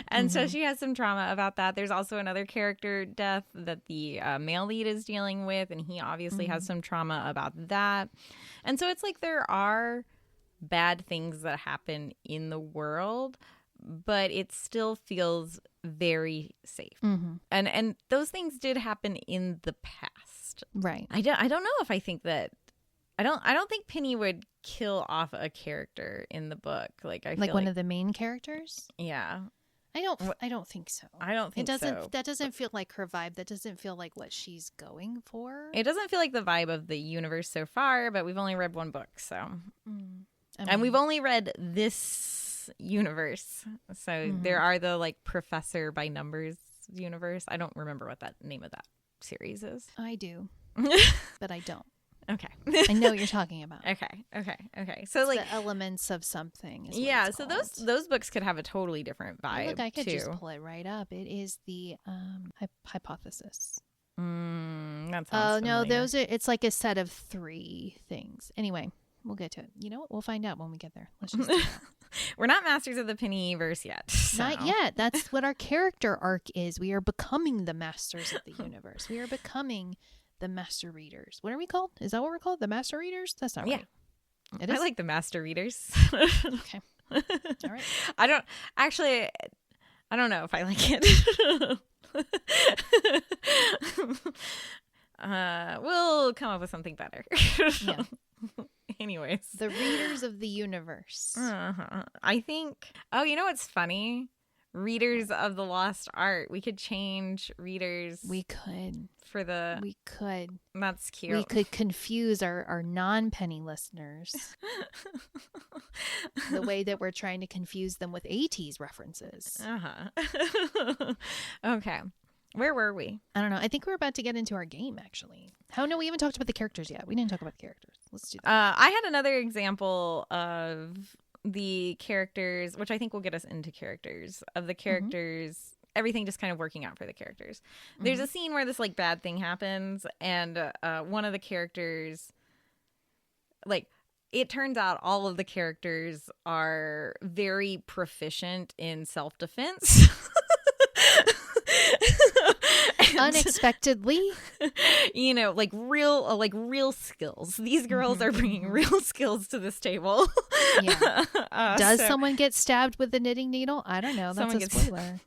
And so she has some trauma about that. There's also another character death that the male lead is dealing with, and he obviously has some trauma about that. And so it's like there are bad things that happen in the world, but it still feels very safe. And those things did happen in the past. Right. I don't know if I think that I don't think Penny would kill off a character in the book. Like one of the main characters? Yeah. I don't think so. I don't think so. That doesn't feel like her vibe. That doesn't feel like what she's going for. It doesn't feel like the vibe of the universe so far, but we've only read one book, so. And we've only read this universe. So there are the like Professor by Numbers universe. I don't remember what that name of that series is. I do. But I don't. Okay. I know what you're talking about. Okay. So it's like the elements of something. Yeah. So those books could have a totally different vibe. Look, I could just pull it right up. It is the hypothesis. That sounds familiar. No, it's like a set of 3 things. Anyway, we'll get to it. You know what? We'll find out when we get there. Let's just. We're not masters of the Pennyverse yet. So. Not yet. That's what our character arc is. We are becoming the masters of the universe. We are becoming the master readers. What are we called? Is that what we're called? The master readers? That's not right. It is? I like the master readers. Okay. All right. I don't know if I like it. We'll come up with something better. Yeah. Anyways. The readers of the universe. I think, you know what's funny? Readers of the Lost Art. We could change readers. We could. We could. That's cute. We could confuse our non-Penny listeners the way that we're trying to confuse them with 80s references. Okay. Where were we? I don't know. I think we're about to get into our game, actually. We haven't talked about the characters yet. We didn't talk about the characters. Let's do that. I had another example of the characters, which I think will get us into characters, of the characters, everything just kind of working out for the characters. There's a scene where this like bad thing happens, and one of the characters, like, it turns out all of the characters are very proficient in self-defense. Unexpectedly, you know, like real skills. These girls are bringing real skills to this table. Yeah. Does someone get stabbed with a knitting needle? I don't know. That's a spoiler.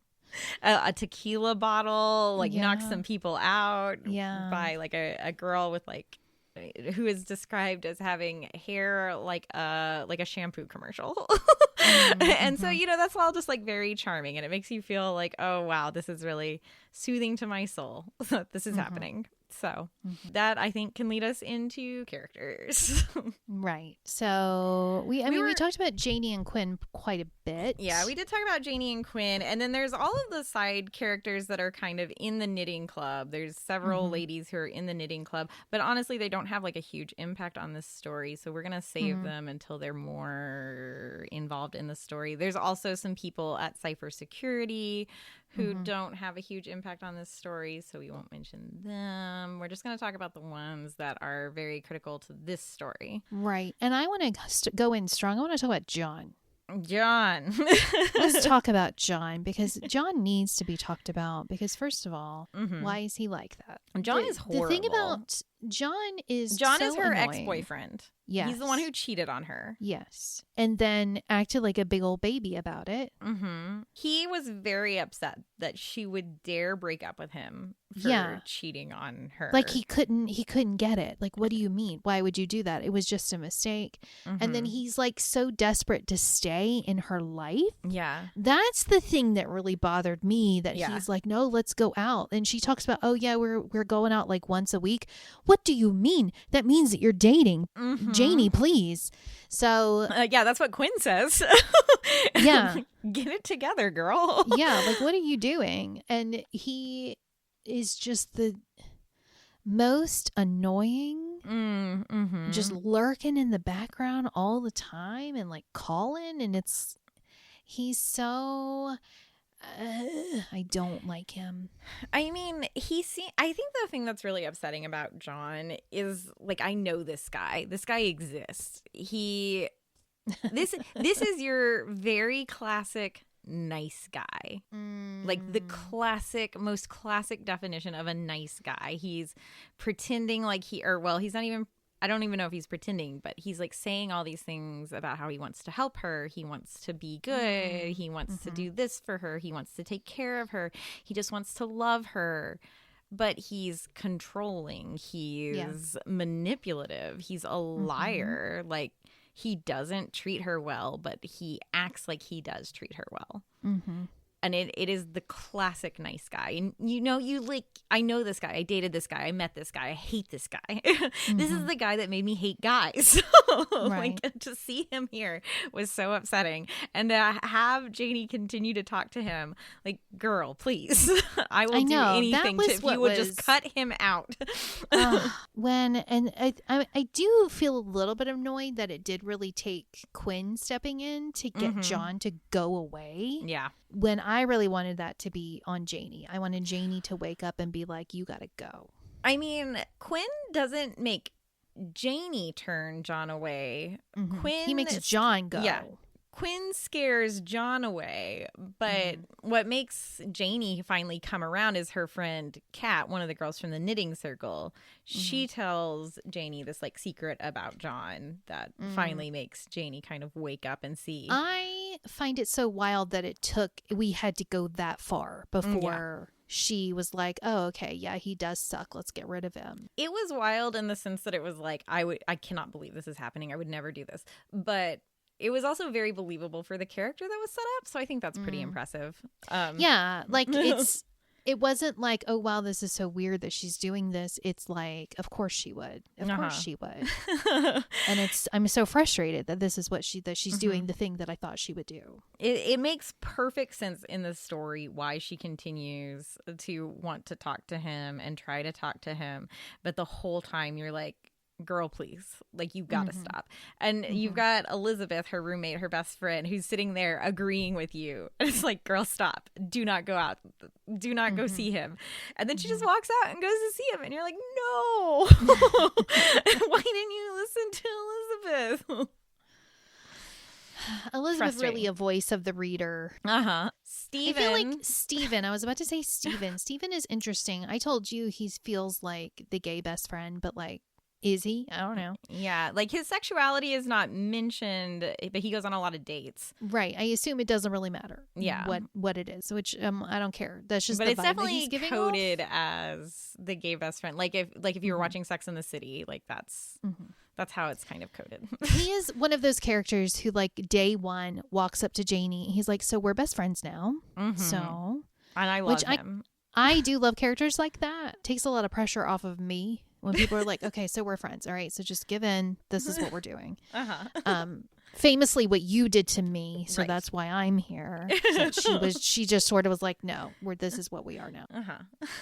A tequila bottle knocks some people out. Yeah. By like a girl with like, who is described as having hair like a shampoo commercial. And so, you know, that's all just like very charming, and it makes you feel like, oh wow, this is really soothing to my soul that this is happening. So that, I think, can lead us into characters. Right. So we talked about Janie and Quinn quite a bit. Yeah, we did talk about Janie and Quinn. And then there's all of the side characters that are kind of in the knitting club. There's several ladies who are in the knitting club. But honestly, they don't have like a huge impact on this story. So we're going to save them until they're more involved in the story. There's also some people at Cypher Security who don't have a huge impact on this story, so we won't mention them. We're just going to talk about the ones that are very critical to this story. Right. And I want to go in strong. I want to talk about John. Let's talk about John, because John needs to be talked about, because first of all, why is he like that? John is horrible. The thing about John is her annoying. Ex-boyfriend. Yes. He's the one who cheated on her. Yes. And then acted like a big old baby about it. He was very upset that she would dare break up with him for cheating on her. Like he couldn't get it. Like, what do you mean? Why would you do that? It was just a mistake. And then he's like so desperate to stay in her life. Yeah. That's the thing that really bothered me, that he's like, no, let's go out. And she talks about, oh yeah, we're going out like once a week. What do you mean? That means that you're dating. Janie, please. So yeah, that's what Quinn says. Yeah. Get it together, girl. Yeah, like, what are you doing? And he is just the most annoying, just lurking in the background all the time and like calling, and he's so I don't like him. I mean, I think the thing that's really upsetting about John is, like, I know this guy. This guy exists. This is your very classic nice guy. Like the most classic definition of a nice guy. He's pretending like he's not even, I don't even know if he's pretending, but he's like saying all these things about how he wants to help her. He wants to be good. He wants to do this for her. He wants to take care of her. He just wants to love her. But he's controlling. He's manipulative. He's a liar. Like, he doesn't treat her well, but he acts like he does treat her well. And it is the classic nice guy. And I know this guy. I dated this guy. I met this guy. I hate this guy. This is the guy that made me hate guys. Like, to see him here was so upsetting. And to have Janie continue to talk to him, like, girl, please. I will do anything if you would just cut him out. I do feel a little bit annoyed that it did really take Quinn stepping in to get John to go away. Yeah. When I really wanted that to be on Janie. I wanted Janie to wake up and be like, you gotta go. I mean, Quinn doesn't make Janie turn John away. He makes John go. Yeah. Quinn scares John away, but what makes Janie finally come around is her friend Kat, one of the girls from the knitting circle. She tells Janie this like secret about John that finally makes Janie kind of wake up and see. I find it so wild that we had to go that far before she was like, oh, okay, yeah, he does suck. Let's get rid of him. It was wild in the sense that it was like, I cannot believe this is happening. I would never do this. But it was also very believable for the character that was set up. So I think that's pretty impressive. Yeah, like it wasn't like, oh, wow, this is so weird that she's doing this. It's like, of course she would. Of course she would. And I'm so frustrated that this is what she's doing the thing that I thought she would do. It makes perfect sense in the story why she continues to want to talk to him and try to talk to him. But the whole time you're like, girl, please, like, you gotta stop. And you've got Elizabeth, her roommate, her best friend, who's sitting there agreeing with you. And it's like, girl, stop. Do not go out. Do not go see him. And then she just walks out and goes to see him. And you're like, no. Why didn't you listen to Elizabeth? Elizabeth really a voice of the reader. Steven. I feel like Steven. I was about to say Steven. Steven is interesting. I told you he feels like the gay best friend, but like, is he? I don't know. Yeah, like his sexuality is not mentioned, but he goes on a lot of dates. Right. I assume it doesn't really matter. Yeah. What it is, which I don't care. That's just. But the it's vibe definitely that he's giving coded off. as the gay best friend. Like if you were watching Sex and the City, like that's how it's kind of coded. He is one of those characters who, like, day one walks up to Janie. He's like, "So we're best friends now." So, and I love him. I do love characters like that. Takes a lot of pressure off of me. When people are like, okay, so we're friends. All right, so just give in. This is what we're doing. Famously what you did to me, so that's why I'm here. So she just sort of was like, no, this is what we are now.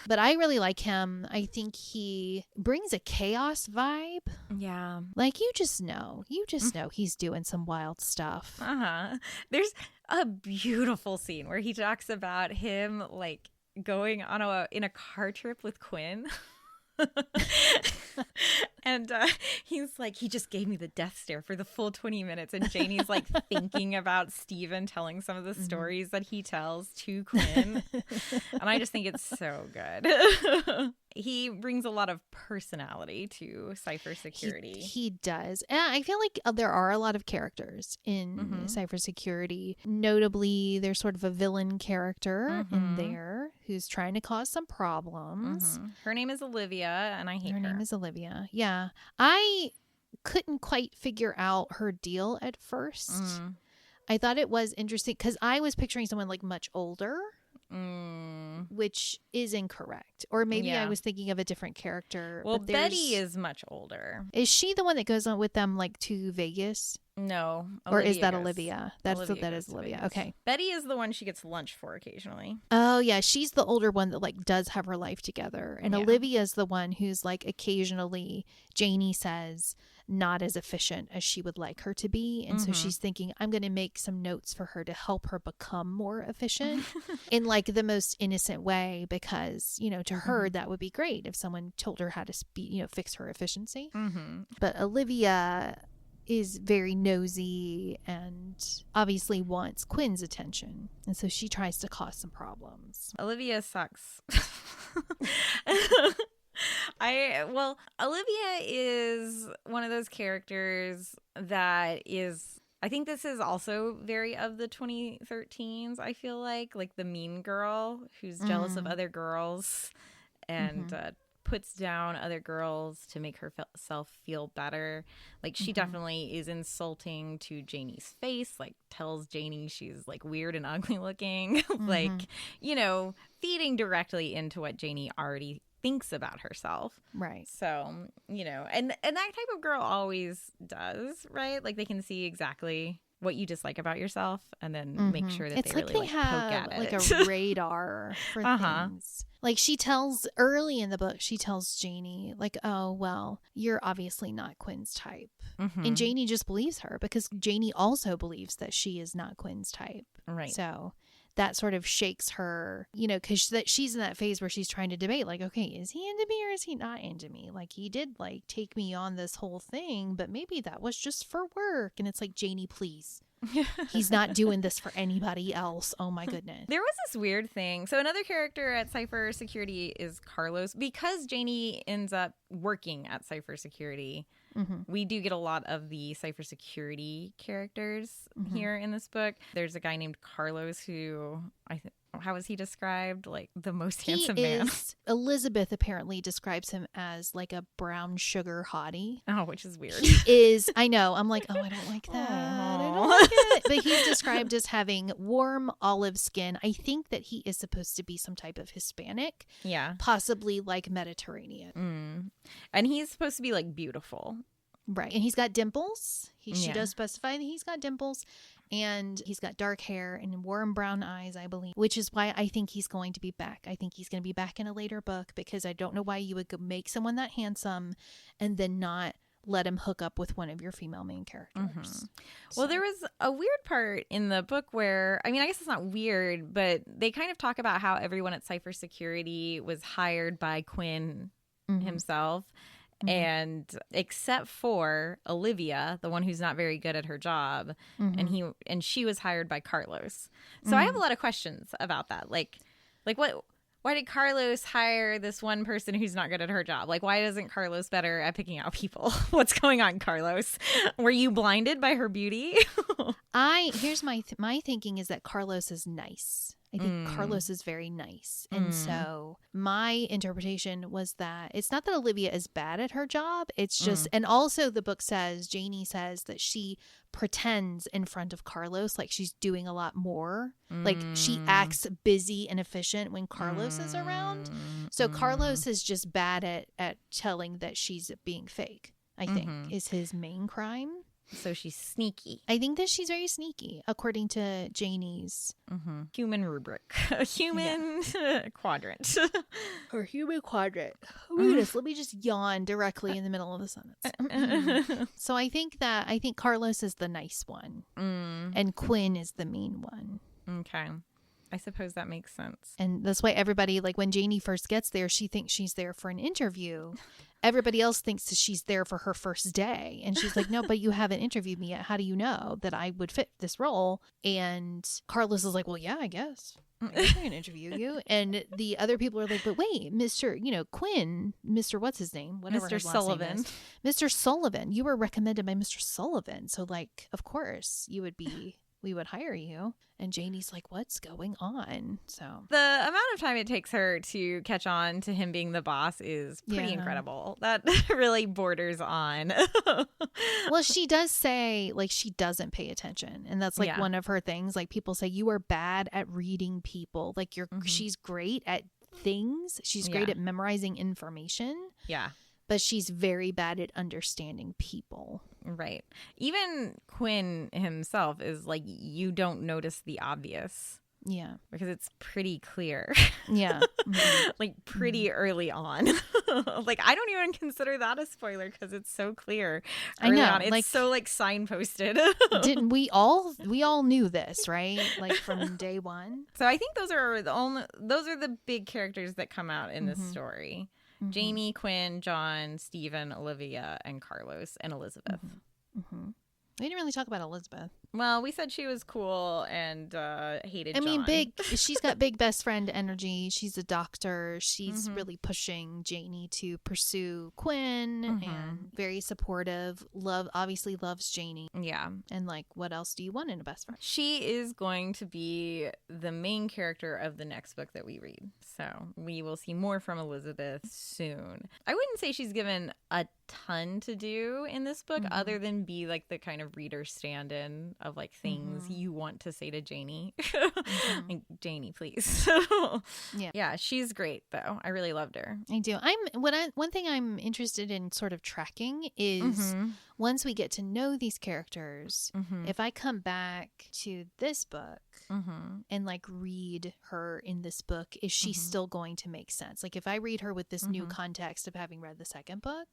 But I really like him. I think he brings a chaos vibe. Yeah. Like, you just know he's doing some wild stuff. There's a beautiful scene where he talks about him like going on in a car trip with Quinn. And he's like, he just gave me the death stare for the full 20 minutes. And Janie's like thinking about Steven telling some of the stories that he tells to Quinn. And I just think it's so good. He brings a lot of personality to Cypher Security. He does. And I feel like there are a lot of characters in Cypher Security. Notably, there's sort of a villain character in there who's trying to cause some problems. Her name is Olivia, and I hate her. Her name is Olivia. Yeah. I couldn't quite figure out her deal at first. I thought it was interesting because I was picturing someone like much older. which is incorrect. Or maybe I was thinking of a different character. Well, Betty is much older. Is she the one that goes on with them like to Vegas? No. Or is that Olivia? That is Olivia. Okay. Betty is the one she gets lunch for occasionally. Oh, yeah. She's the older one that like does have her life together. And Olivia is the one who's like occasionally, Janie says, not as efficient as she would like her to be. And so she's thinking, I'm going to make some notes for her to help her become more efficient in like the most innocent way, because, you know, to her, that would be great if someone told her how to fix her efficiency. But Olivia is very nosy and obviously wants Quinn's attention. And so she tries to cause some problems. Olivia sucks. Olivia is one of those characters that is, I think this is also very of the 2013s, I feel like the mean girl who's jealous of other girls and puts down other girls to make herself feel better. Like, she definitely is insulting to Janie's face, like tells Janie she's like weird and ugly looking, like, you know, feeding directly into what Janie already thinks about herself. Right. So, you know, and that type of girl always does, right? Like, they can see exactly what you dislike about yourself and then make sure that it's they like really they poke have at like it. a radar for things. Like, she tells early in the book, she tells Janie like, oh, well, you're obviously not Quinn's type. And Janie just believes her because Janie also believes that she is not Quinn's type. Right. So that sort of shakes her, you know, because she's in that phase where she's trying to debate, like, okay, is he into me or is he not into me? Like, he did like take me on this whole thing, but maybe that was just for work. And it's like, Janie, please. He's not doing this for anybody else. Oh my goodness. There was this weird thing. So another character at Cypher Security is Carlos. Because Janie ends up working at Cypher Security, we do get a lot of the Cypher Security characters here in this book. There's a guy named Carlos who how is he described? Like the most handsome man. Elizabeth apparently describes him as like a brown sugar hottie. Oh, which is weird. He is. I know. I'm like, oh, I don't like that. I don't like it. But he's described as having warm olive skin. I think that he is supposed to be some type of Hispanic. Yeah. Possibly like Mediterranean. And he's supposed to be like beautiful. Right. And he's got dimples. She does specify that he's got dimples. And he's got dark hair and warm brown eyes, I believe, which is why I think he's going to be back. I think he's going to be back in a later book, because I don't know why you would make someone that handsome and then not let him hook up with one of your female main characters. Well, there was a weird part in the book where, I mean, I guess it's not weird, but they kind of talk about how everyone at Cypher Security was hired by Quinn himself. And except for Olivia, the one who's not very good at her job, and she was hired by Carlos. So I have a lot of questions about that. Like why did Carlos hire this one person who's not good at her job? Like, why isn't Carlos better at picking out people? What's going on, Carlos? Were you blinded by her beauty? Here's my thinking is that Carlos is nice. I think Carlos is very nice. And so my interpretation was that it's not that Olivia is bad at her job. It's just, and also the book says, Janie says that she pretends in front of Carlos like she's doing a lot more. Like she acts busy and efficient when Carlos is around. So Carlos is just bad at telling that she's being fake, I think, is his main crime. So she's sneaky. I think that she's very sneaky, according to Janie's human rubric, human quadrant. Her human quadrant. Let me just yawn directly in the middle of the sentence. So I think Carlos is the nice one, and Quinn is the mean one. Okay. I suppose that makes sense. And that's why everybody, like when Janie first gets there, she thinks she's there for an interview. Everybody else thinks that she's there for her first day. And she's like, no, but you haven't interviewed me yet. How do you know that I would fit this role? And Carlos is like, well, yeah, I guess. I can interview you. And the other people are like, but wait, Mr. Quinn, Mr. What's his name? Whatever Mr. Sullivan. Mr. Sullivan. You were recommended by Mr. Sullivan. So like, of course you would be we would hire you. And Janie's like, what's going on? So the amount of time it takes her to catch on to him being the boss is pretty incredible. That really borders on. Well, she does say, like, she doesn't pay attention. And that's like one of her things. Like, people say you are bad at reading people. Like, she's great at things. She's great at memorizing information. Yeah. But she's very bad at understanding people. Right. Even Quinn himself is like, you don't notice the obvious. Yeah. Because it's pretty clear. Yeah. Mm-hmm. Like pretty early on. Like, I don't even consider that a spoiler because it's so clear. I know. On. It's like, so like signposted. Didn't we all knew this, right? Like from day one. So I think those are the big characters that come out in this story. Mm-hmm. Jamie, Quinn, John, Stephen, Olivia, and Carlos, and Elizabeth. Mm-hmm. Mm-hmm. We didn't really talk about Elizabeth. Well, we said she was cool and hated John. I mean, she's got big best friend energy. She's a doctor. She's really pushing Janie to pursue Quinn and very supportive. Obviously loves Janie. Yeah. And like, what else do you want in a best friend? She is going to be the main character of the next book that we read. So we will see more from Elizabeth soon. I wouldn't say she's given a ton to do in this book other than be like the kind of reader stand-in of like things you want to say to Janie. Like, Janie, please. Yeah, she's great though. I really loved her. I do. One thing I'm interested in sort of tracking is once we get to know these characters, if I come back to this book and like read her in this book, is she still going to make sense? Like, if I read her with this new context of having read the second book,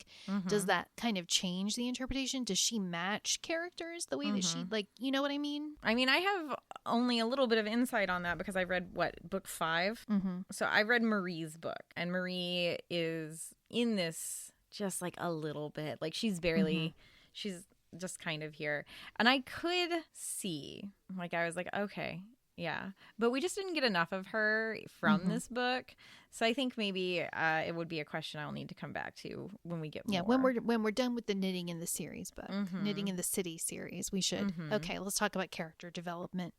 does that kind of change the interpretation? Does she match characters the way that she, like, you know what I mean? I mean, I have only a little bit of insight on that because I read book 5. So I read Marie's book, and Marie is in this just like a little bit. Like, she's barely, she's just kind of here. And I could see, like, I was like, okay, yeah. But we just didn't get enough of her from this book. So I think maybe it would be a question I'll need to come back to when we get more. Yeah, when we're done with the Knitting in the Series book, Knitting in the City series, we should. Okay, let's talk about character development.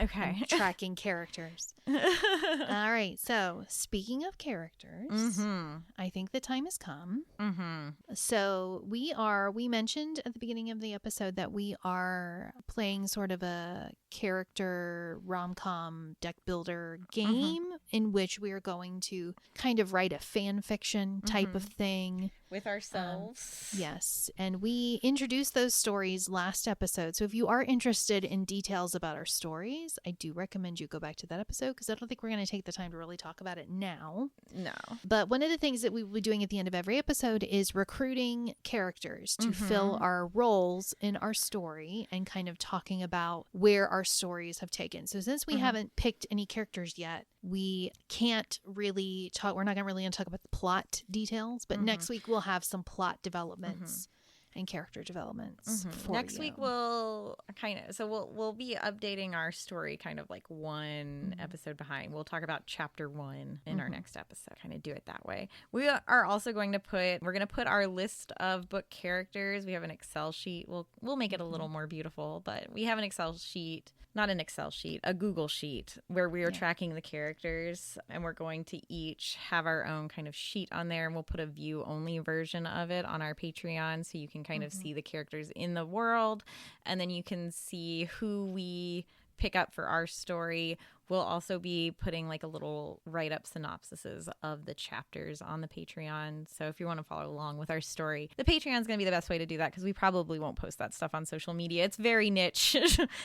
Okay. Tracking characters. All right. So speaking of characters, I think the time has come. So we mentioned at the beginning of the episode that we are playing sort of a character rom-com deck builder game in which we are going to kind of write a fan fiction type of thing. With ourselves. Yes. And we introduced those stories last episode. So if you are interested in details about our stories, I do recommend you go back to that episode because I don't think we're going to take the time to really talk about it now. No. But one of the things that we will be doing at the end of every episode is recruiting characters to fill our roles in our story and kind of talking about where our stories have taken. So since we haven't picked any characters yet, we can't really talk. We're not going to really talk about the plot details, but next week we'll have some plot developments and character developments for next you. week we'll we'll be updating our story kind of like one episode behind. We'll talk about chapter 1 in our next episode, kind of do it that way. We are also going to put our list of book characters. We have an Excel sheet. We'll make it a little more beautiful, but we have an Excel sheet. Not an Excel sheet, a Google sheet where we are tracking the characters, and we're going to each have our own kind of sheet on there, and we'll put a view-only version of it on our Patreon so you can kind of see the characters in the world, and then you can see who we pick up for our story. We'll also be putting like a little write-up synopsises of the chapters on the Patreon. So if you want to follow along with our story, the Patreon is going to be the best way to do that because we probably won't post that stuff on social media. It's very niche.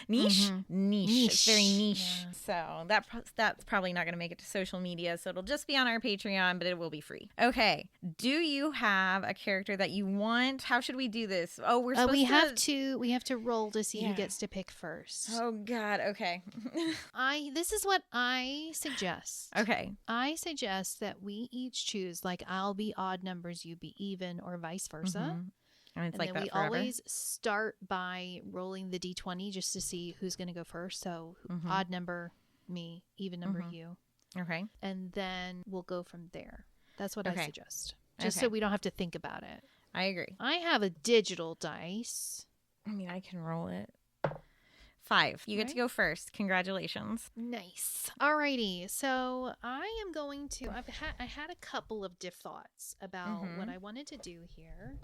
Niche. It's very niche. Yeah. So that's probably not going to make it to social media. So it'll just be on our Patreon, but it will be free. Okay. Do you have a character that you want? How should we do this? Oh, we're supposed we have to roll to see who gets to pick first. Oh God. Okay. This is what I suggest. Okay. I suggest that we each choose, like, I'll be odd numbers, you be even, or vice versa. And it's like then that we forever. Always start by rolling the D20 just to see who's going to go first. So odd number, me, even number, you. Okay. And then we'll go from there. That's what I suggest. Just so we don't have to think about it. I agree. I have a digital dice. I mean, I can roll it. 5. You get to go first. Congratulations. Nice. Alrighty. So I am going to, I had a couple of thoughts about what I wanted to do here.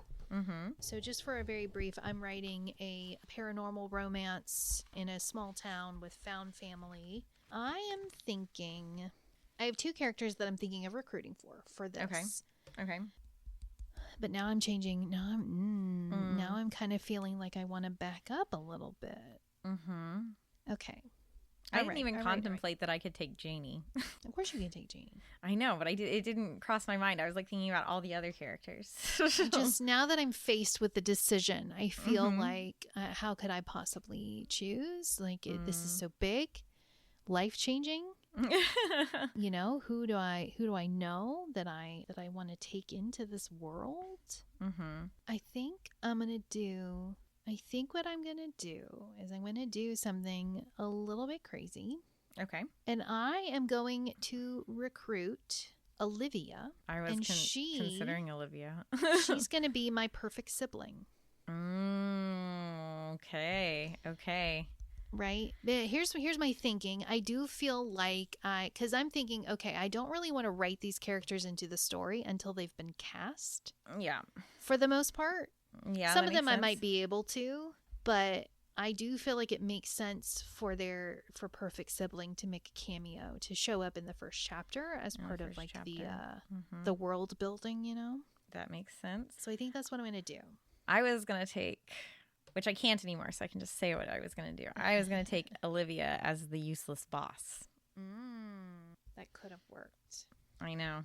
So just for a very brief, I'm writing a paranormal romance in a small town with found family. I am thinking, I have 2 characters that I'm thinking of recruiting for this. Okay. But now I'm changing. Now I'm kind of feeling like I want to back up a little bit. Okay. I didn't even contemplate that I could take Janie. Of course you can take Janie. I know, but it didn't cross my mind. I was like thinking about all the other characters. Just now that I'm faced with the decision, I feel like how could I possibly choose? Like this is so big, life-changing. You know, who do I know that I want to take into this world? I think what I'm going to do is I'm going to do something a little bit crazy. Okay. And I am going to recruit Olivia. I was considering Olivia. She's going to be my perfect sibling. Okay. Right? But here's my thinking. I do feel like because I'm thinking, okay, I don't really want to write these characters into the story until they've been cast. Yeah. For the most part. Yeah. Some of them I might be able to, but I do feel like it makes sense for perfect sibling to make a cameo, to show up in the first chapter as part of like the world building, you know? That makes sense. So I think that's what I'm going to do. I was going to take, which I can't anymore, so I can just say what I was going to do. I was going to take Olivia as the useless boss. That could have worked. I know.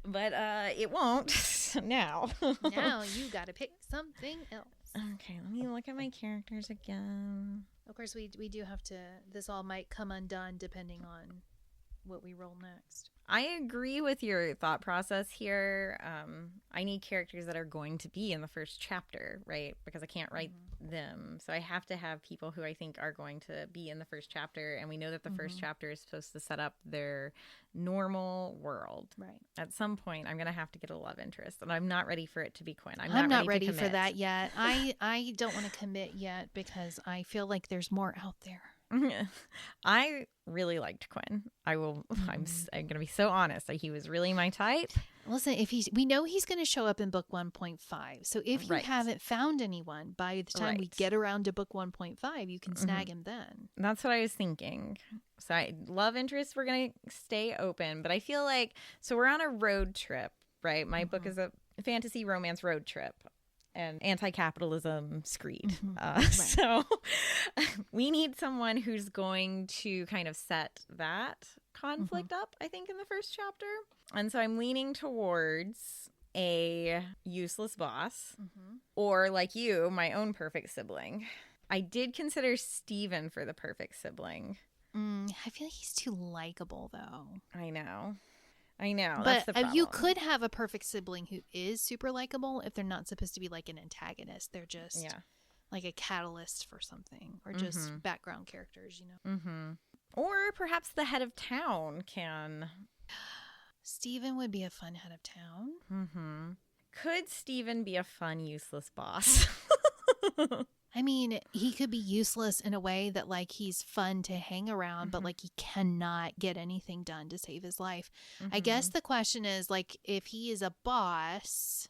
But it won't now. Now you got to pick something else. Okay, let me look at my characters again. Of course, we do have to, this all might come undone depending on what we roll next. I agree with your thought process here. I need characters that are going to be in the first chapter, right? Because I can't write them. So I have to have people who I think are going to be in the first chapter. And we know that the first chapter is supposed to set up their normal world. Right. At some point, I'm going to have to get a love interest. And I'm not ready for it to be Quinn. I'm not ready for that yet. I don't want to commit yet because I feel like there's more out there. I really liked Quinn. I'm going to be so honest. He was really my type. Listen, we know he's going to show up in book 1.5. So if you haven't found anyone by the time we get around to book 1.5, you can snag him then. That's what I was thinking. So love interest, we're going to stay open. But I feel like, so we're on a road trip, right? My book is a fantasy romance road trip. And anti-capitalism screed. So we need someone who's going to kind of set that conflict up, I think, in the first chapter. And so I'm leaning towards a useless boss or, like you, my own perfect sibling. I did consider Steven for the perfect sibling. I feel like he's too likable, though. I know. But that's the problem. You could have a perfect sibling who is super likable if they're not supposed to be like an antagonist. They're just like a catalyst for something or just background characters, you know? Or perhaps the head of town can. Steven would be a fun head of town. Could Steven be a fun, useless boss? I mean, he could be useless in a way that, like, he's fun to hang around, but, like, he cannot get anything done to save his life. I guess the question is, like, if he is a boss,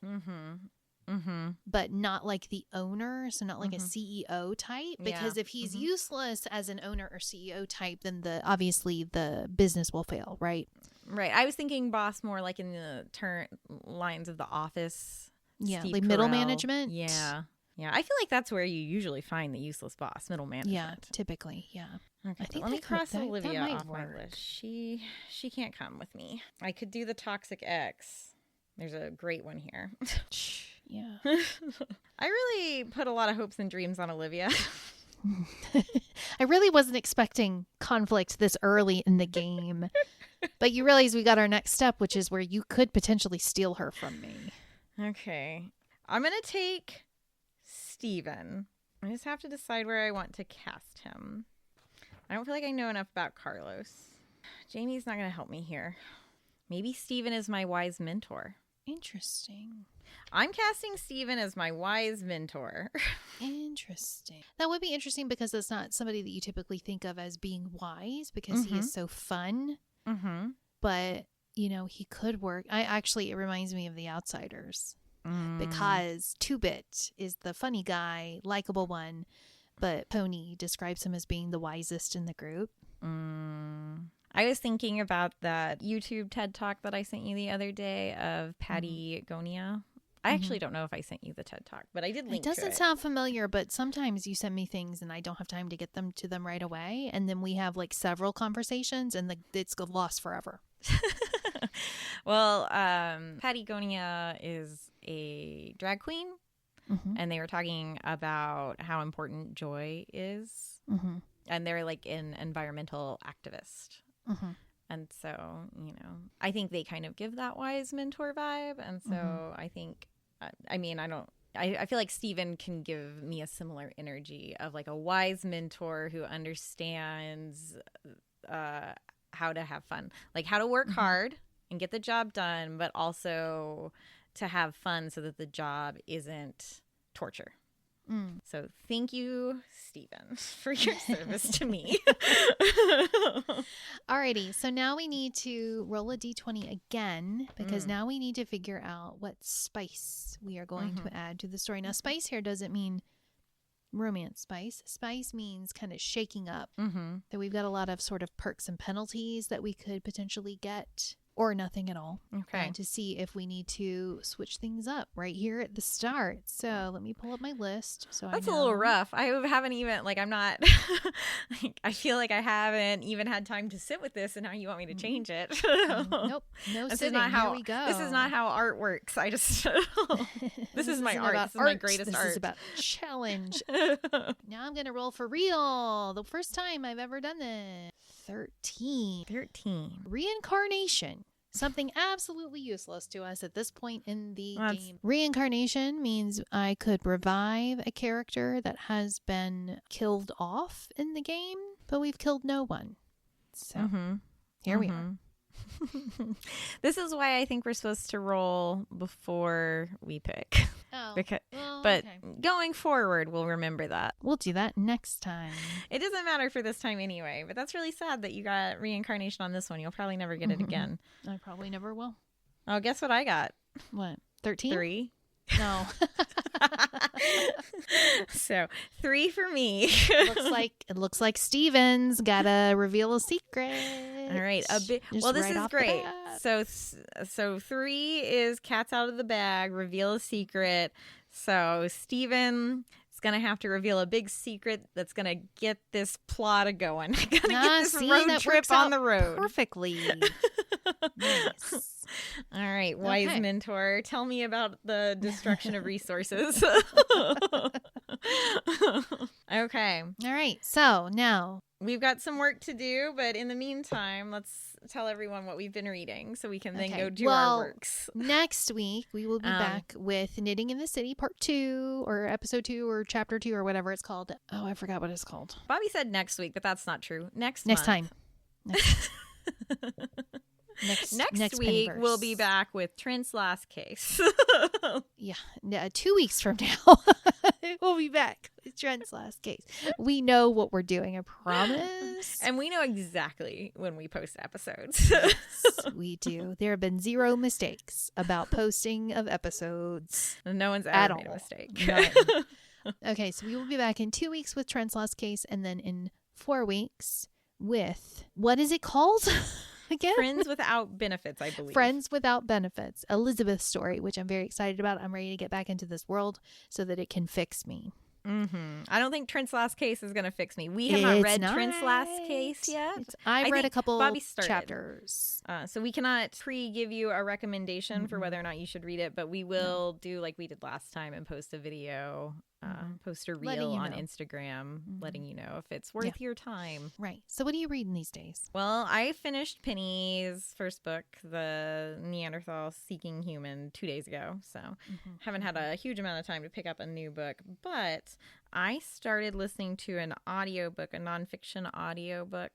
but not, like, the owner, so not, like, a CEO type, because if he's useless as an owner or CEO type, then obviously the business will fail, right? Right. I was thinking boss more like in the lines of The Office. Yeah, Steve like Carell. middle management. Yeah, I feel like that's where you usually find the useless boss, middle management. Yeah, typically, yeah. Okay, I think let me cross Olivia off my list. She can't come with me. I could do the toxic ex. There's a great one here. Yeah. I really put a lot of hopes and dreams on Olivia. I really wasn't expecting conflict this early in the game. But you realize we got our next step, which is where you could potentially steal her from me. Okay. I'm going to take Steven. I just have to decide where I want to cast him. I don't feel like I know enough about Carlos. Jamie's not going to help me here. Maybe Steven is my wise mentor. Interesting. I'm casting Steven as my wise mentor. Interesting. That would be interesting because it's not somebody that you typically think of as being wise because he is so fun. Mm-hmm. But, he could work. It reminds me of The Outsiders because 2-Bit is the funny guy, likable one, but Pony describes him as being the wisest in the group. I was thinking about that YouTube TED Talk that I sent you the other day of Patty Gonia. I actually don't know if I sent you the TED Talk, but I did link to it. It doesn't sound familiar, but sometimes you send me things and I don't have time to get them to them right away. And then we have like several conversations and it's lost forever. Well, Patty Gonia is a drag queen. And they were talking about how important joy is. And they're like an environmental activist. And so, I think they kind of give that wise mentor vibe. And so I think, I feel like Steven can give me a similar energy of like a wise mentor who understands how to have fun, like how to work hard and get the job done, but also to have fun so that the job isn't torture. So thank you, Steven, for your service to me. Alrighty, so now we need to roll a d20 again because now we need to figure out what spice we are going to add to the story. Now, spice here doesn't mean romance spice. Spice means kind of shaking up. That we've got a lot of sort of perks and penalties that we could potentially get. Or nothing at all. Okay. To see if we need to switch things up right here at the start. So let me pull up my list. That's a little rough. I haven't even, I'm not, I feel like I haven't even had time to sit with this, and now you want me to change it. Nope. No this sitting. Is not how, here we go. This is not how art works. I just, this is my art. This is my greatest art. This is about challenge. Now I'm going to roll for real. The first time I've ever done this. 13. Reincarnation. Something absolutely useless to us at this point in the game. Reincarnation means I could revive a character that has been killed off in the game, but we've killed no one. So here we are. This is why I think we're supposed to roll before we pick. Going forward, we'll remember that. We'll do that next time. It doesn't matter for this time anyway, but that's really sad that you got reincarnation on this one. You'll probably never get it again. I probably never will. Oh, guess what I got? What? 13? 3. No. So 3 for me. It looks like Steven's gotta reveal a secret. All right, well, this is great. So 3 is cats out of the bag, reveal a secret. So Steven is gonna have to reveal a big secret that's gonna get this plot going. Get this road trip on the road perfectly. Nice. All right, wise mentor, tell me about the destruction of resources. Okay. All right, so now we've got some work to do, but in the meantime, let's tell everyone what we've been reading so we can then go do our works. Next week, we will be back with Knitting in the City Part 2 or Episode 2 or Chapter 2 or whatever it's called. Oh, I forgot what it's called. Bobby said next week, but that's not true. Next time. Next week, we'll be back with Trent's last case. Yeah, 2 weeks from now, we'll be back with Trent's last case. We know what we're doing, I promise. And we know exactly when we post episodes. Yes, we do. There have been 0 mistakes about posting of episodes. No one's ever made a mistake. Okay, so we will be back in 2 weeks with Trent's last case, and then in 4 weeks with, what is it called? Again? Friends Without Benefits, I believe. Friends Without Benefits. Elizabeth's story, which I'm very excited about. I'm ready to get back into this world so that it can fix me. I don't think Trent's last case is going to fix me. We have not read Trent's last case yet. I read a couple chapters. So we cannot give you a recommendation for whether or not you should read it, but we will do like we did last time and post a video, post a reel on Instagram, letting you know if it's worth your time. Right. So what are you reading these days? Well, I finished Penny's first book, The Neanderthal Seeking Human, 2 days ago. So haven't had a huge amount of time to pick up a new book, but I started listening to an audiobook, a nonfiction audiobook,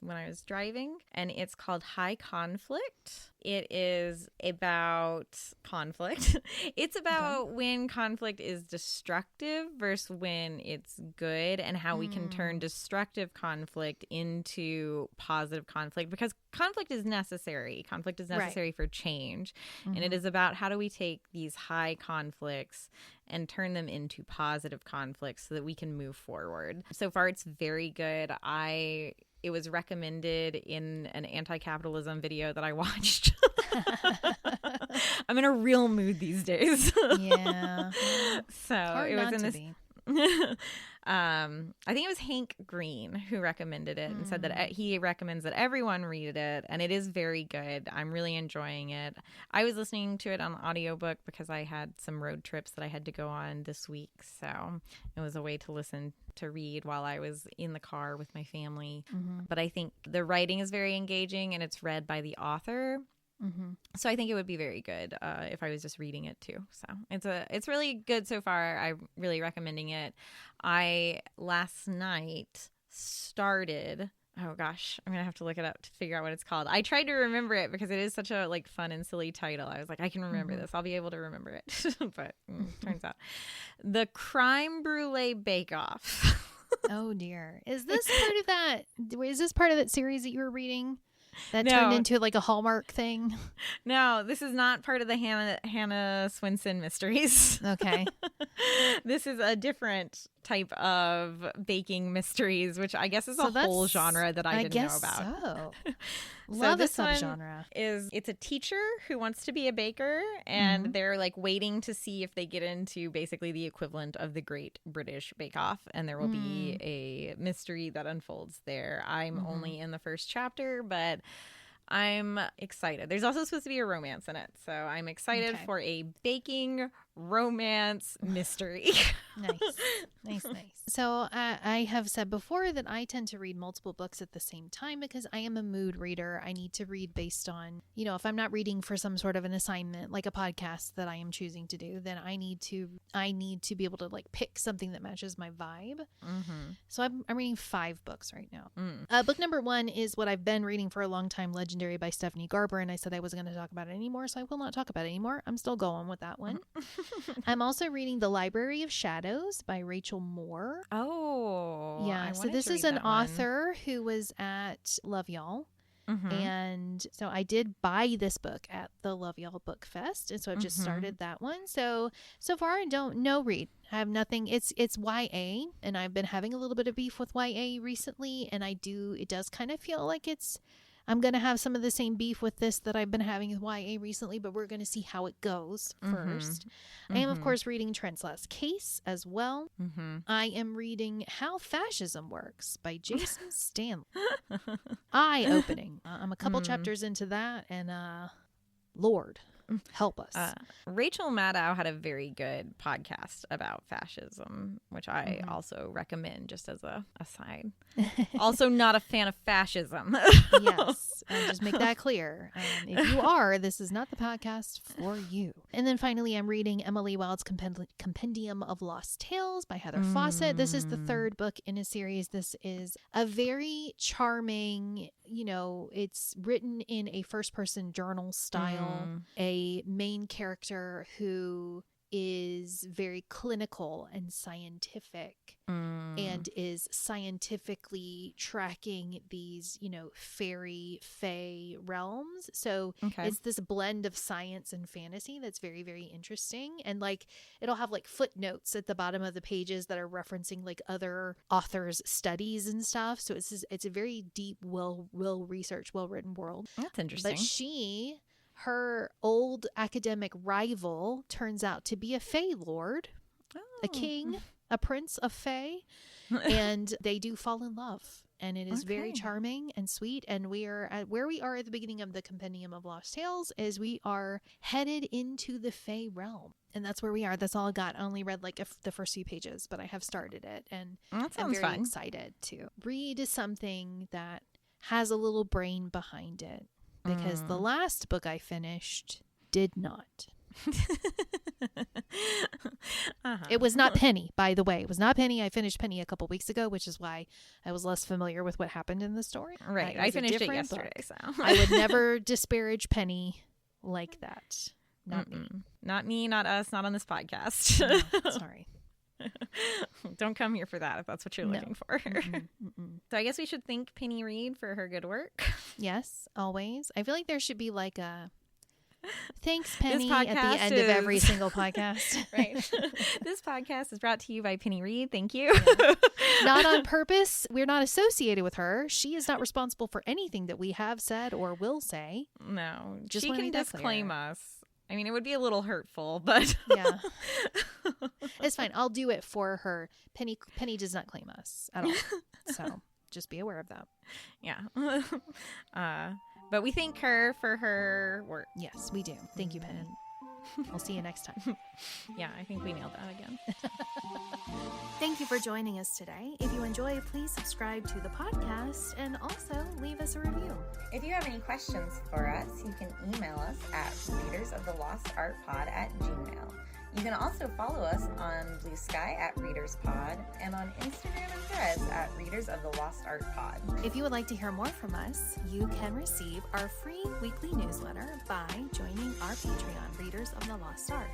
when I was driving, and it's called High Conflict. It is about conflict. It's about when conflict is destructive versus when it's good, and how we can turn destructive conflict into positive conflict, because conflict is necessary. Conflict is necessary for change. And it is about how do we take these high conflicts and turn them into positive conflicts so that we can move forward. So far, it's very good. It was recommended in an anti-capitalism video that I watched. I'm in a real mood these days. Yeah. So hard it was not in to this. be. I think it was Hank Green who recommended it and said that he recommends that everyone read it, and it is very good. I'm really enjoying it. I was listening to it on audiobook because I had some road trips that I had to go on this week, so it was a way to listen to read while I was in the car with my family. But I think the writing is very engaging, and it's read by the author. So I think it would be very good if I was just reading it too. So it's really good so far. I'm really recommending it. I last night started. Oh gosh, I'm gonna have to look it up to figure out what it's called. I tried to remember it because it is such a fun and silly title. I was like, I can remember this. I'll be able to remember it. But turns out, the Crime Brûlée Bake Off. Oh dear, is this part of that? Is this part of that series that you were reading? That turned into like a Hallmark thing? No, this is not part of the Hannah Swensen mysteries. Okay. This is a different type of baking mysteries, which I guess is a whole genre that I didn't know about. So. So Love this a subgenre. It's a teacher who wants to be a baker, and they're like waiting to see if they get into basically the equivalent of the Great British Bake Off, and there will be a mystery that unfolds there. I'm only in the first chapter, but I'm excited. There's also supposed to be a romance in it, so I'm excited for a baking romance mystery. Nice. So I have said before that I tend to read multiple books at the same time because I am a mood reader. I need to read based on, if I'm not reading for some sort of an assignment, like a podcast that I am choosing to do, then I need to be able to pick something that matches my vibe. So I'm reading 5 books right now. Book number 1 is what I've been reading for a long time, Legendary by Stephanie Garber, and I said I wasn't going to talk about it anymore, so I will not talk about it anymore. I'm still going with that one. I'm also reading The Library of Shadows by Rachel Moore. Oh, yeah. So this is an author who was at Love Y'all. And so I did buy this book at the Love Y'all Book Fest, and so I've just started that one. So far I don't know Reid. I have nothing. It's YA, and I've been having a little bit of beef with YA recently, and it does kind of feel like I'm going to have some of the same beef with this that I've been having with YA recently, but we're going to see how it goes first. I am, of course, reading Trent's Last Case as well. I am reading How Fascism Works by Jason Stanley. Eye-opening. I'm a couple chapters into that, and Lord, help us. Rachel Maddow had a very good podcast about fascism, which I also recommend just as a aside. Also not a fan of fascism. Yes, just make that clear. If you are, this is not the podcast for you. And then finally, I'm reading Emily Wilde's Compendium of Lost Tales by Heather Fawcett. This is the 3rd book in a series. This is a very charming, it's written in a first-person journal style, a main character who is very clinical and scientific and is scientifically tracking these, fairy, fae realms. So it's this blend of science and fantasy that's very, very interesting. And it'll have footnotes at the bottom of the pages that are referencing other authors' studies and stuff. So it's a very deep, well-researched, well-written world. That's interesting. But her old academic rival turns out to be a Fae Lord, a king, a prince of Fae, and they do fall in love. And it is very charming and sweet. And we are at where we are at the beginning of the Compendium of Lost Tales is we are headed into the Fae realm. And that's where we are. That's all I got. I only read the first few pages, but I have started it. And I'm very excited to read something that has a little brain behind it. Because the last book I finished did not. It was not Penny, by the way. It was not Penny. I finished Penny a couple weeks ago, which is why I was less familiar with what happened in the story. Right. I finished it yesterday, so. I would never disparage Penny like that. Not me. Not me, not us, not on this podcast. No, sorry. Don't come here for that if that's what you're looking for. So I guess we should thank Penny Reid for her good work. Yes, always. I feel like there should be like a thanks, Penny, at the end of every single podcast. Right. This podcast is brought to you by Penny Reid. Thank you. Yeah. Not on purpose. We're not associated with her. She is not responsible for anything that we have said or will say. No. Just she can disclaim us. I mean, it would be a little hurtful, but yeah, it's fine. I'll do it for her. Penny does not claim us at all, so just be aware of that. Yeah, but we thank her for her work. Yes, we do. Thank you, Penny. We'll see you next time. Yeah, I think we nailed that again. Thank you for joining us today. If you enjoy, please subscribe to the podcast and also leave us a review. If you have any questions for us, you can email us at readersoftheLostArtPod@gmail.com. You can also follow us on Blue Sky at ReadersPod and on Instagram and Threads at ReadersOfTheLostArtPod. If you would like to hear more from us, you can receive our free weekly newsletter by joining our Patreon, Readers of the Lost Art.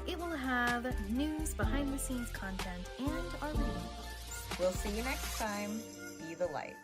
It will have news, behind-the-scenes content, and our reading books. We'll see you next time. Be the light.